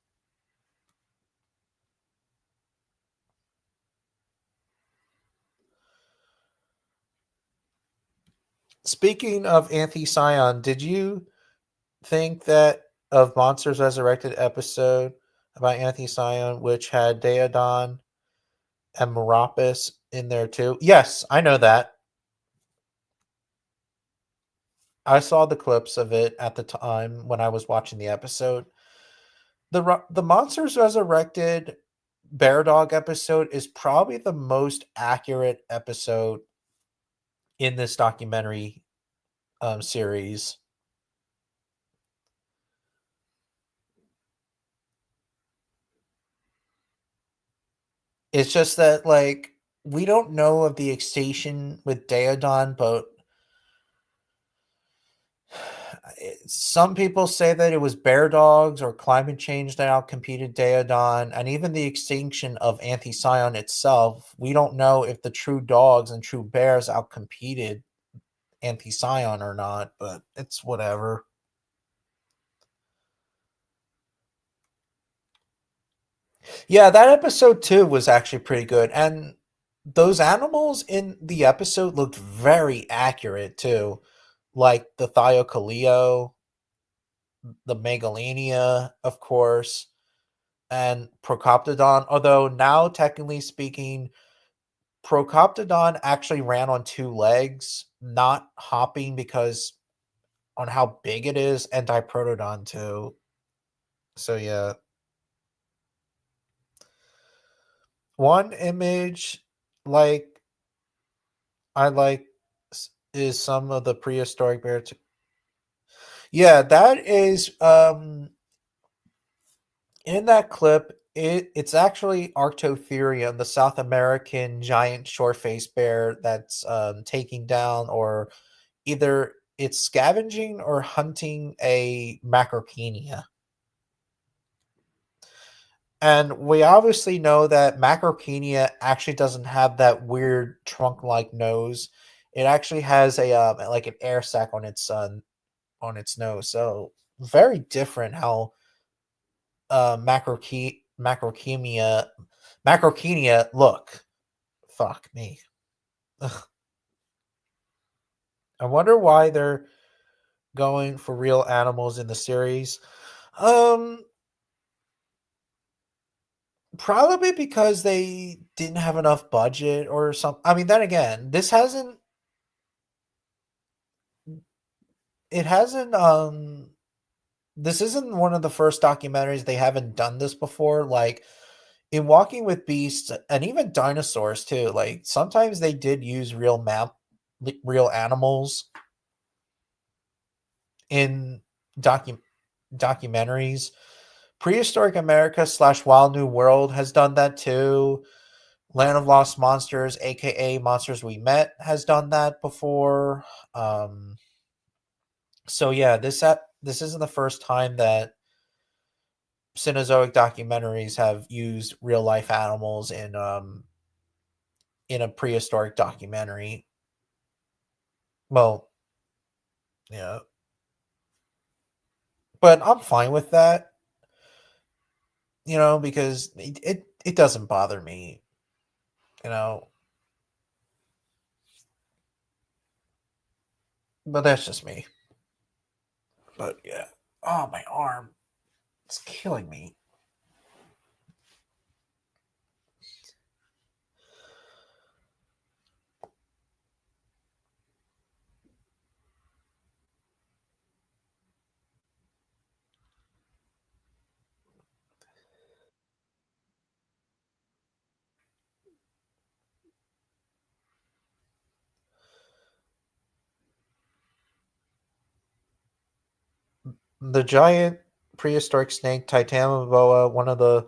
Speaking of Anti-Scion, did you think that of Monsters Resurrected episode about Anti-Scion, which had Daedon and Meropis in there too? Yes, I know that. I saw the clips of it at the time when I was watching the episode. The Monsters Resurrected Bear Dog episode is probably the most accurate episode in this documentary series. It's just that like we don't know of the extinction with Daedon, but some people say that it was bear dogs or climate change that outcompeted Daedon, and even the extinction of Anti-Scion itself. We don't know if the true dogs and true bears outcompeted Anti-Scion or not, but it's whatever. Yeah, that episode too was actually pretty good, and those animals in the episode looked very accurate too, like the Thiocoleo, the Megalania, of course, and Procoptodon. Although now, technically speaking, Procoptodon actually ran on two legs, not hopping because on how big it is, and Diprotodon too. So yeah, one image like I like is some of the prehistoric bear. Yeah, that is in that clip. It's actually Arctotherium, the South American giant short-faced bear that's taking down or either it's scavenging or hunting a Macrocenia. And we obviously know that Macrocenia actually doesn't have that weird trunk-like nose. It actually has a like an air sac on its nose. So very different how macrochemia look. Fuck me. Ugh. I wonder why they're going for real animals in the series. Um, Probably because they didn't have enough budget or something. I mean, then again, it hasn't this isn't one of the first documentaries they haven't done this before. Like in Walking with Beasts and even Dinosaurs too, like sometimes they did use real animals in documentaries. Prehistoric America / Wild New World has done that too. Land of Lost Monsters, aka Monsters We Met, has done that before. Um, so yeah, this isn't the first time that Cenozoic documentaries have used real life animals in a prehistoric documentary. Well, yeah, but I'm fine with that, because it doesn't bother me, you know. But that's just me. But yeah, oh my arm, it's killing me. The giant prehistoric snake Titanoboa, one of the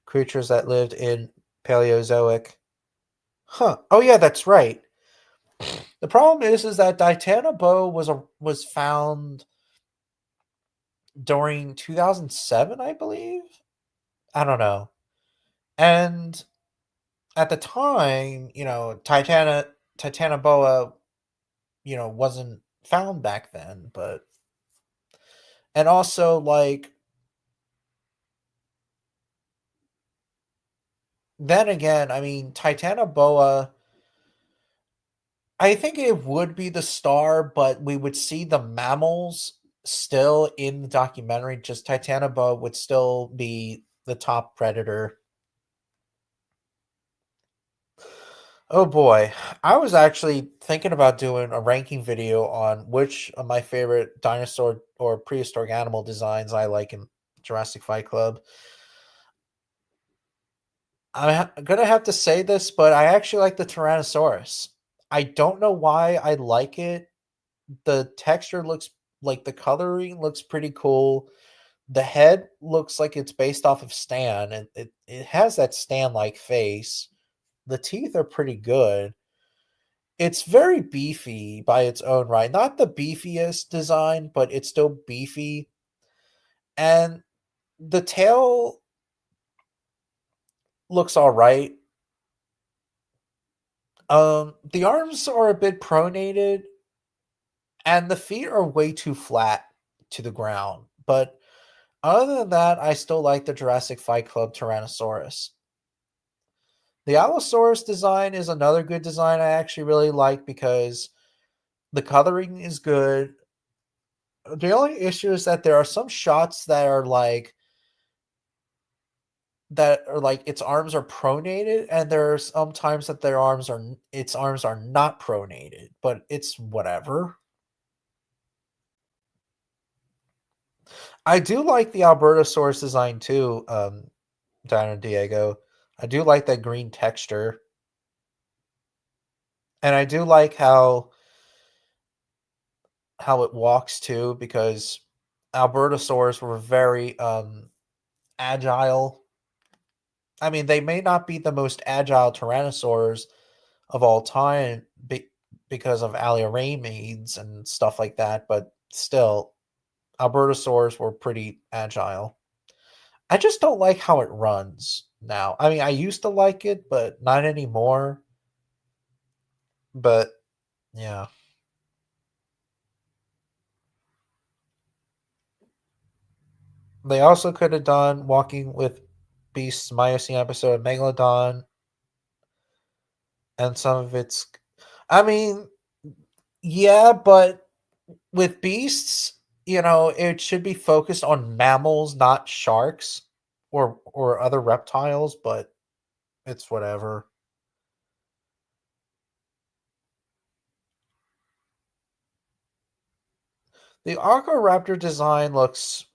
creatures that lived in Paleozoic. Huh. Oh yeah, that's right. The problem is that Titanoboa was found during 2007, I believe. I don't know. And at the time, Titanoboa, wasn't found back then, but and also like then again, I mean, Titanoboa, I think it would be the star, but we would see the mammals still in the documentary. Just Titanoboa would still be the top predator. Oh boy, I was actually thinking about doing a ranking video on which of my favorite dinosaur or prehistoric animal designs I like in Jurassic Fight Club. I'm gonna have to say this, but I actually like the Tyrannosaurus. I don't know why I like it. The texture looks like the coloring looks pretty cool. The head looks like it's based off of Stan, and it has that Stan like face. The teeth are pretty good. It's very beefy by its own right. Not the beefiest design, but it's still beefy. And the tail looks all right. The arms are a bit pronated, and the feet are way too flat to the ground. But other than that, I still like the Jurassic Fight Club Tyrannosaurus. The Allosaurus design is another good design I actually really like because the coloring is good. The only issue is that there are some shots that are like its arms are pronated, and there are some times that its arms are not pronated, but it's whatever. I do like the Albertosaurus design too, Dino Diego. I do like that green texture, and I do like how it walks too, because Albertosaurs were very agile. I mean, they may not be the most agile tyrannosaurs of all time because of Allioramides and stuff like that, but still, Albertosaurs were pretty agile. I just don't like how it runs now. I mean, I used to like it, but not anymore. But yeah. They also could have done Walking with Beasts Miocene episode of Megalodon and some of its. I mean, yeah, but with beasts, it should be focused on mammals, not sharks or other reptiles, but it's whatever. The Aquaraptor design looks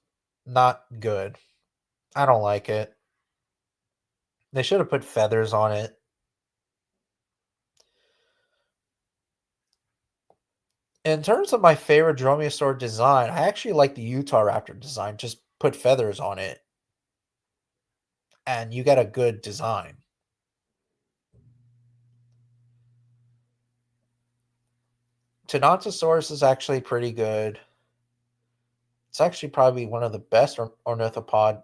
not good. I don't like it. They should have put feathers on it. In terms of my favorite Dromaeosaur design, I actually like the Utah Raptor design. Just put feathers on it, and you get a good design. Tenontosaurus is actually pretty good. It's actually probably one of the best ornithopod.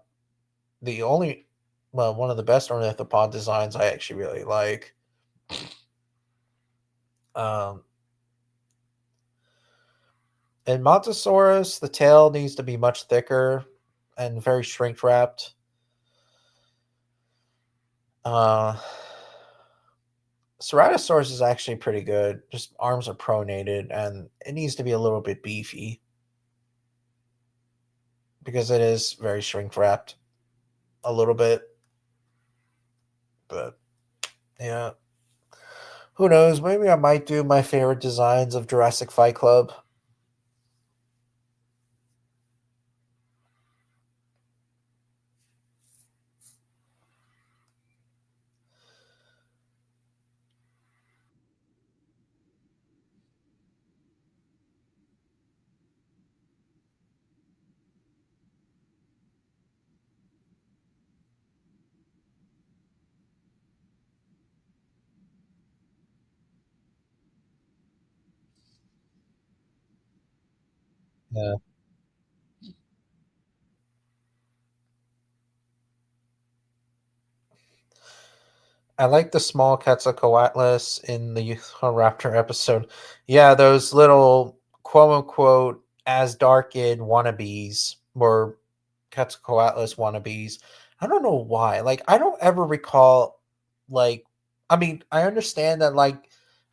The only, well, one of the best ornithopod designs I actually really like. Um, in Montosaurus, the tail needs to be much thicker and very shrink wrapped. Uh, Ceratosaurus is actually pretty good. Just arms are pronated, and it needs to be a little bit beefy because it is very shrink wrapped a little bit. But yeah, who knows? Maybe I might do my favorite designs of Jurassic Fight Club. Yeah. I like the small Quetzalcoatlus in the Raptor episode. Yeah, those little quote unquote as Darkid wannabes were Quetzalcoatlus wannabes. I don't know why. Like, I don't ever recall, like, I mean, I understand that, like,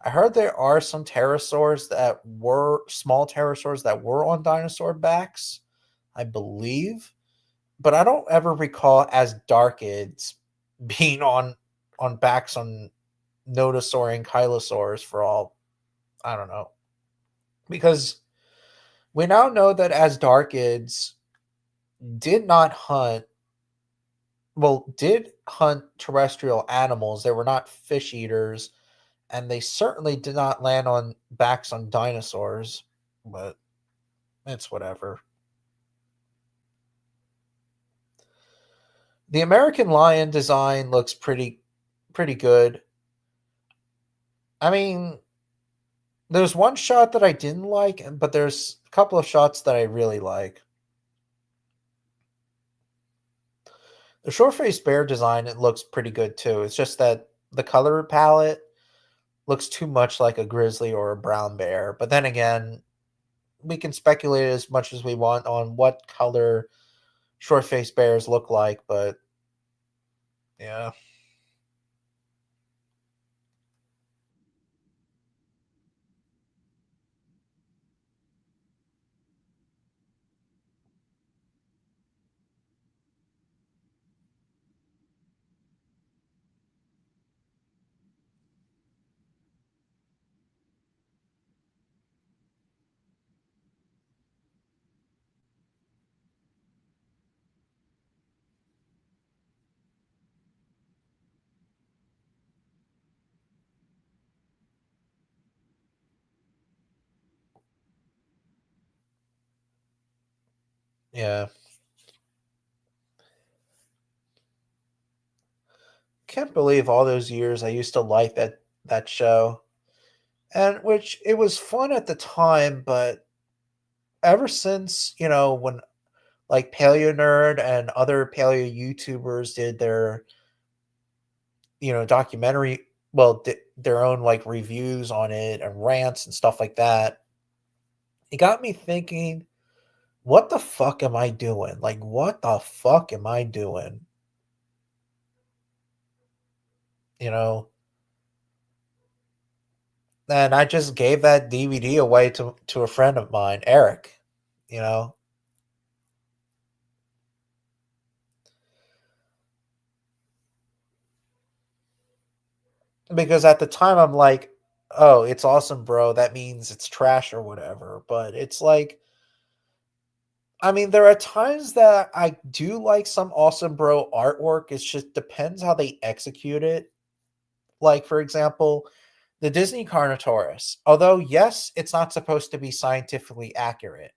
I heard there are some pterosaurs that were small pterosaurs that were on dinosaur backs, I believe, but I don't ever recall as Darkids being on backs on Nodosaur and Kylosaurs for all, I don't know. Because we now know that as Darkids did not hunt, well, did hunt terrestrial animals. They were not fish eaters, and they certainly did not land on backs on dinosaurs, but it's whatever. The American lion design looks pretty good. I mean, there's one shot that I didn't like, but there's a couple of shots that I really like. The short faced bear design, it looks pretty good too. It's just that the color palette looks too much like a grizzly or a brown bear. But then again, we can speculate as much as we want on what color short faced bears look like, but yeah. Yeah. Can't believe all those years I used to like that show. And which it was fun at the time, but ever since, when like Paleo Nerd and other paleo YouTubers did their, documentary, well, their own like reviews on it and rants and stuff like that, it got me thinking, what the fuck am I doing? Like, what the fuck am I doing? You know? And I just gave that DVD away to a friend of mine, Eric, you know? Because at the time I'm like, "Oh, it's awesome, bro. That means it's trash or whatever." But it's like, I mean, there are times that I do like some awesome bro artwork. It just depends how they execute it. Like, for example, the Disney Carnotaurus. Although, yes, it's not supposed to be scientifically accurate,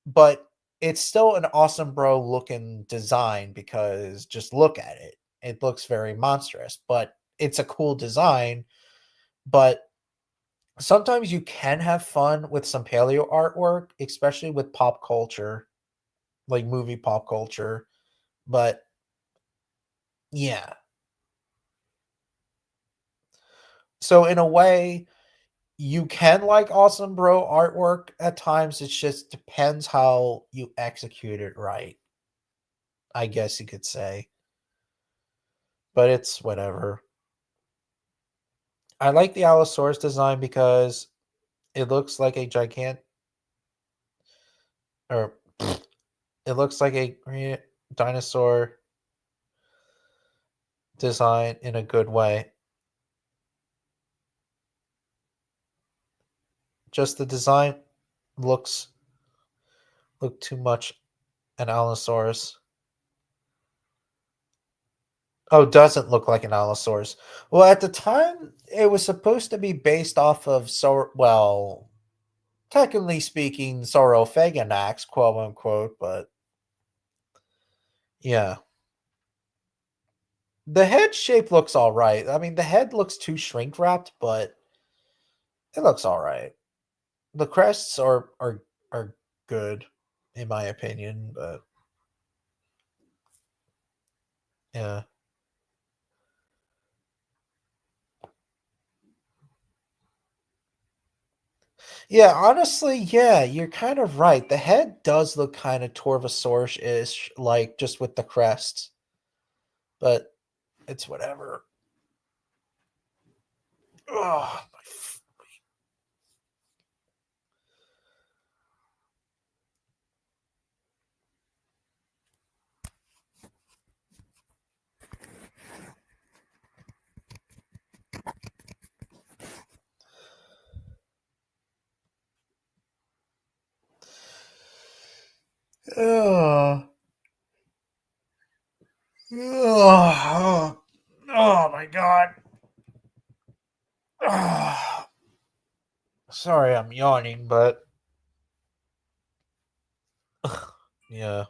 but it's still an awesome bro looking design because just look at it. It looks very monstrous, but it's a cool design. But sometimes you can have fun with some paleo artwork, especially with pop culture, like movie pop culture. But yeah. So in a way, you can like awesome bro artwork at times. It just depends how you execute it right, I guess you could say. But it's whatever. I like the Allosaurus design because it looks like a gigant or it looks like a dinosaur design in a good way. Just the design looks look too much an Allosaurus. Oh, doesn't look like an Allosaurus. Well, at the time, it was supposed to be based off of well, technically speaking, Saurophaganax, quote unquote, but yeah. The head shape looks all right. I mean, the head looks too shrink wrapped, but it looks all right. The crests are good in my opinion, but yeah. Yeah, honestly, yeah, you're kind of right. The head does look kind of Torvosaurus-ish, like just with the crest, but it's whatever. Oh, oh, oh, oh my god. Oh, sorry, I'm yawning, but yeah.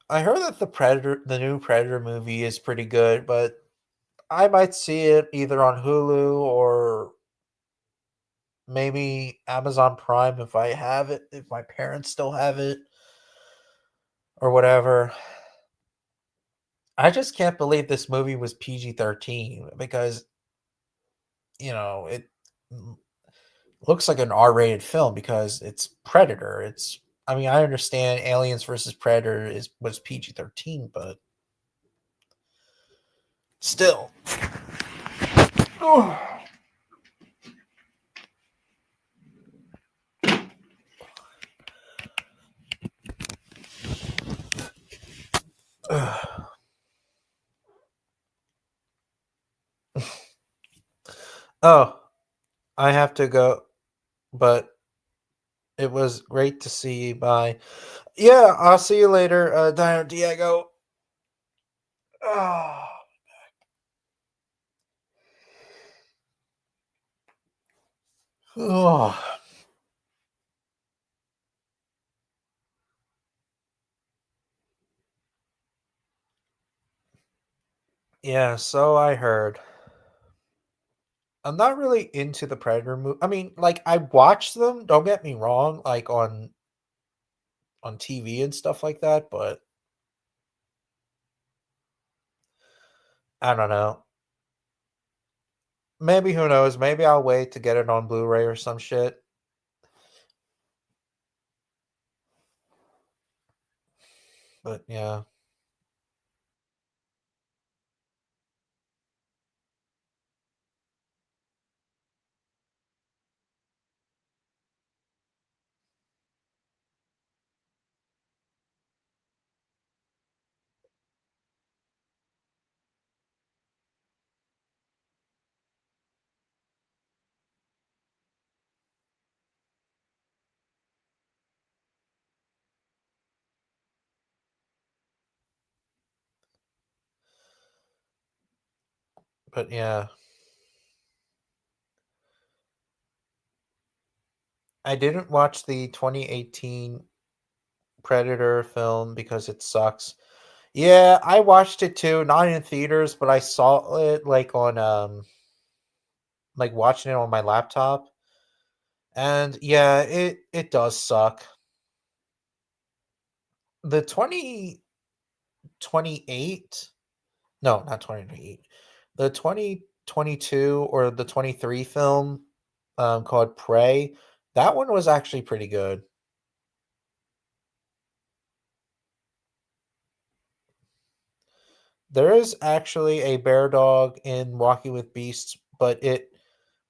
I heard that the new Predator movie is pretty good, but I might see it either on Hulu or maybe Amazon Prime if I have it, if my parents still have it or whatever. I just can't believe this movie was PG-13 because, it looks like an R-rated film because it's Predator. I mean, I understand Aliens versus Predator was PG-13, but still. Oh, I have to go, but it was great to see you. Bye. Yeah, I'll see you later, Dino Diego. Oh. Oh. Yeah, so I heard. I'm not really into the Predator movie. I mean, like I watch them, don't get me wrong, like on TV and stuff like that, but I don't know. Maybe, who knows? Maybe I'll wait to get it on Blu-ray or some shit. But yeah. But yeah. I didn't watch the 2018 Predator film because it sucks. Yeah, I watched it too, not in theaters, but I saw it like on like watching it on my laptop. And yeah, it does suck. The 2028, no, not 2028. The 2022 or the 23 film called Prey, that one was actually pretty good. There is actually a bear dog in Walking with Beasts, but it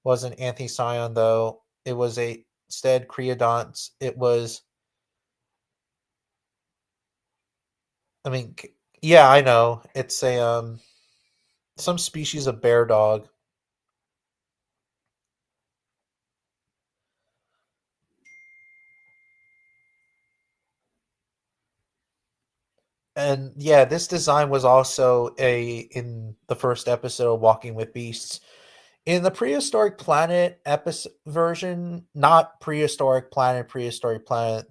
wasn't Anthision though. It was a instead Creodonts. It was, I mean, yeah, I know. It's a some species of bear dog. And yeah, this design was also a in the first episode of Walking with Beasts. In the prehistoric planet episode version, not prehistoric planet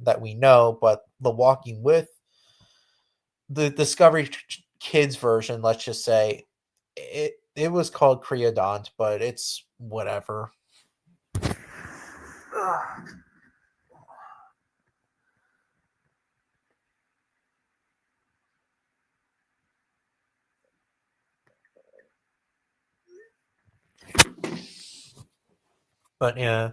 that we know, but the Walking with the Discovery Kids version, let's just say, it was called Creodont, but it's whatever. But yeah,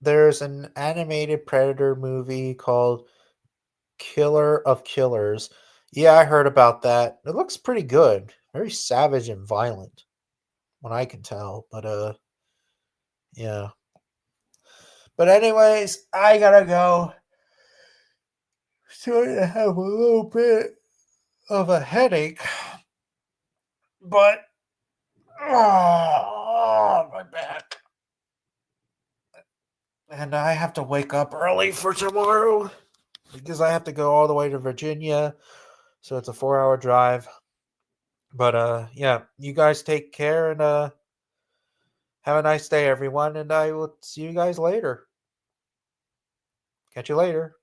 there's an animated Predator movie called Killer of Killers. Yeah, I heard about that. It looks pretty good. Very savage and violent, when I can tell. But yeah. But anyways, I gotta go. Starting to have a little bit of a headache, but my back. And I have to wake up early for tomorrow because I have to go all the way to Virginia. So it's a 4-hour drive. But yeah, you guys take care and have a nice day, everyone, and I will see you guys later. Catch you later.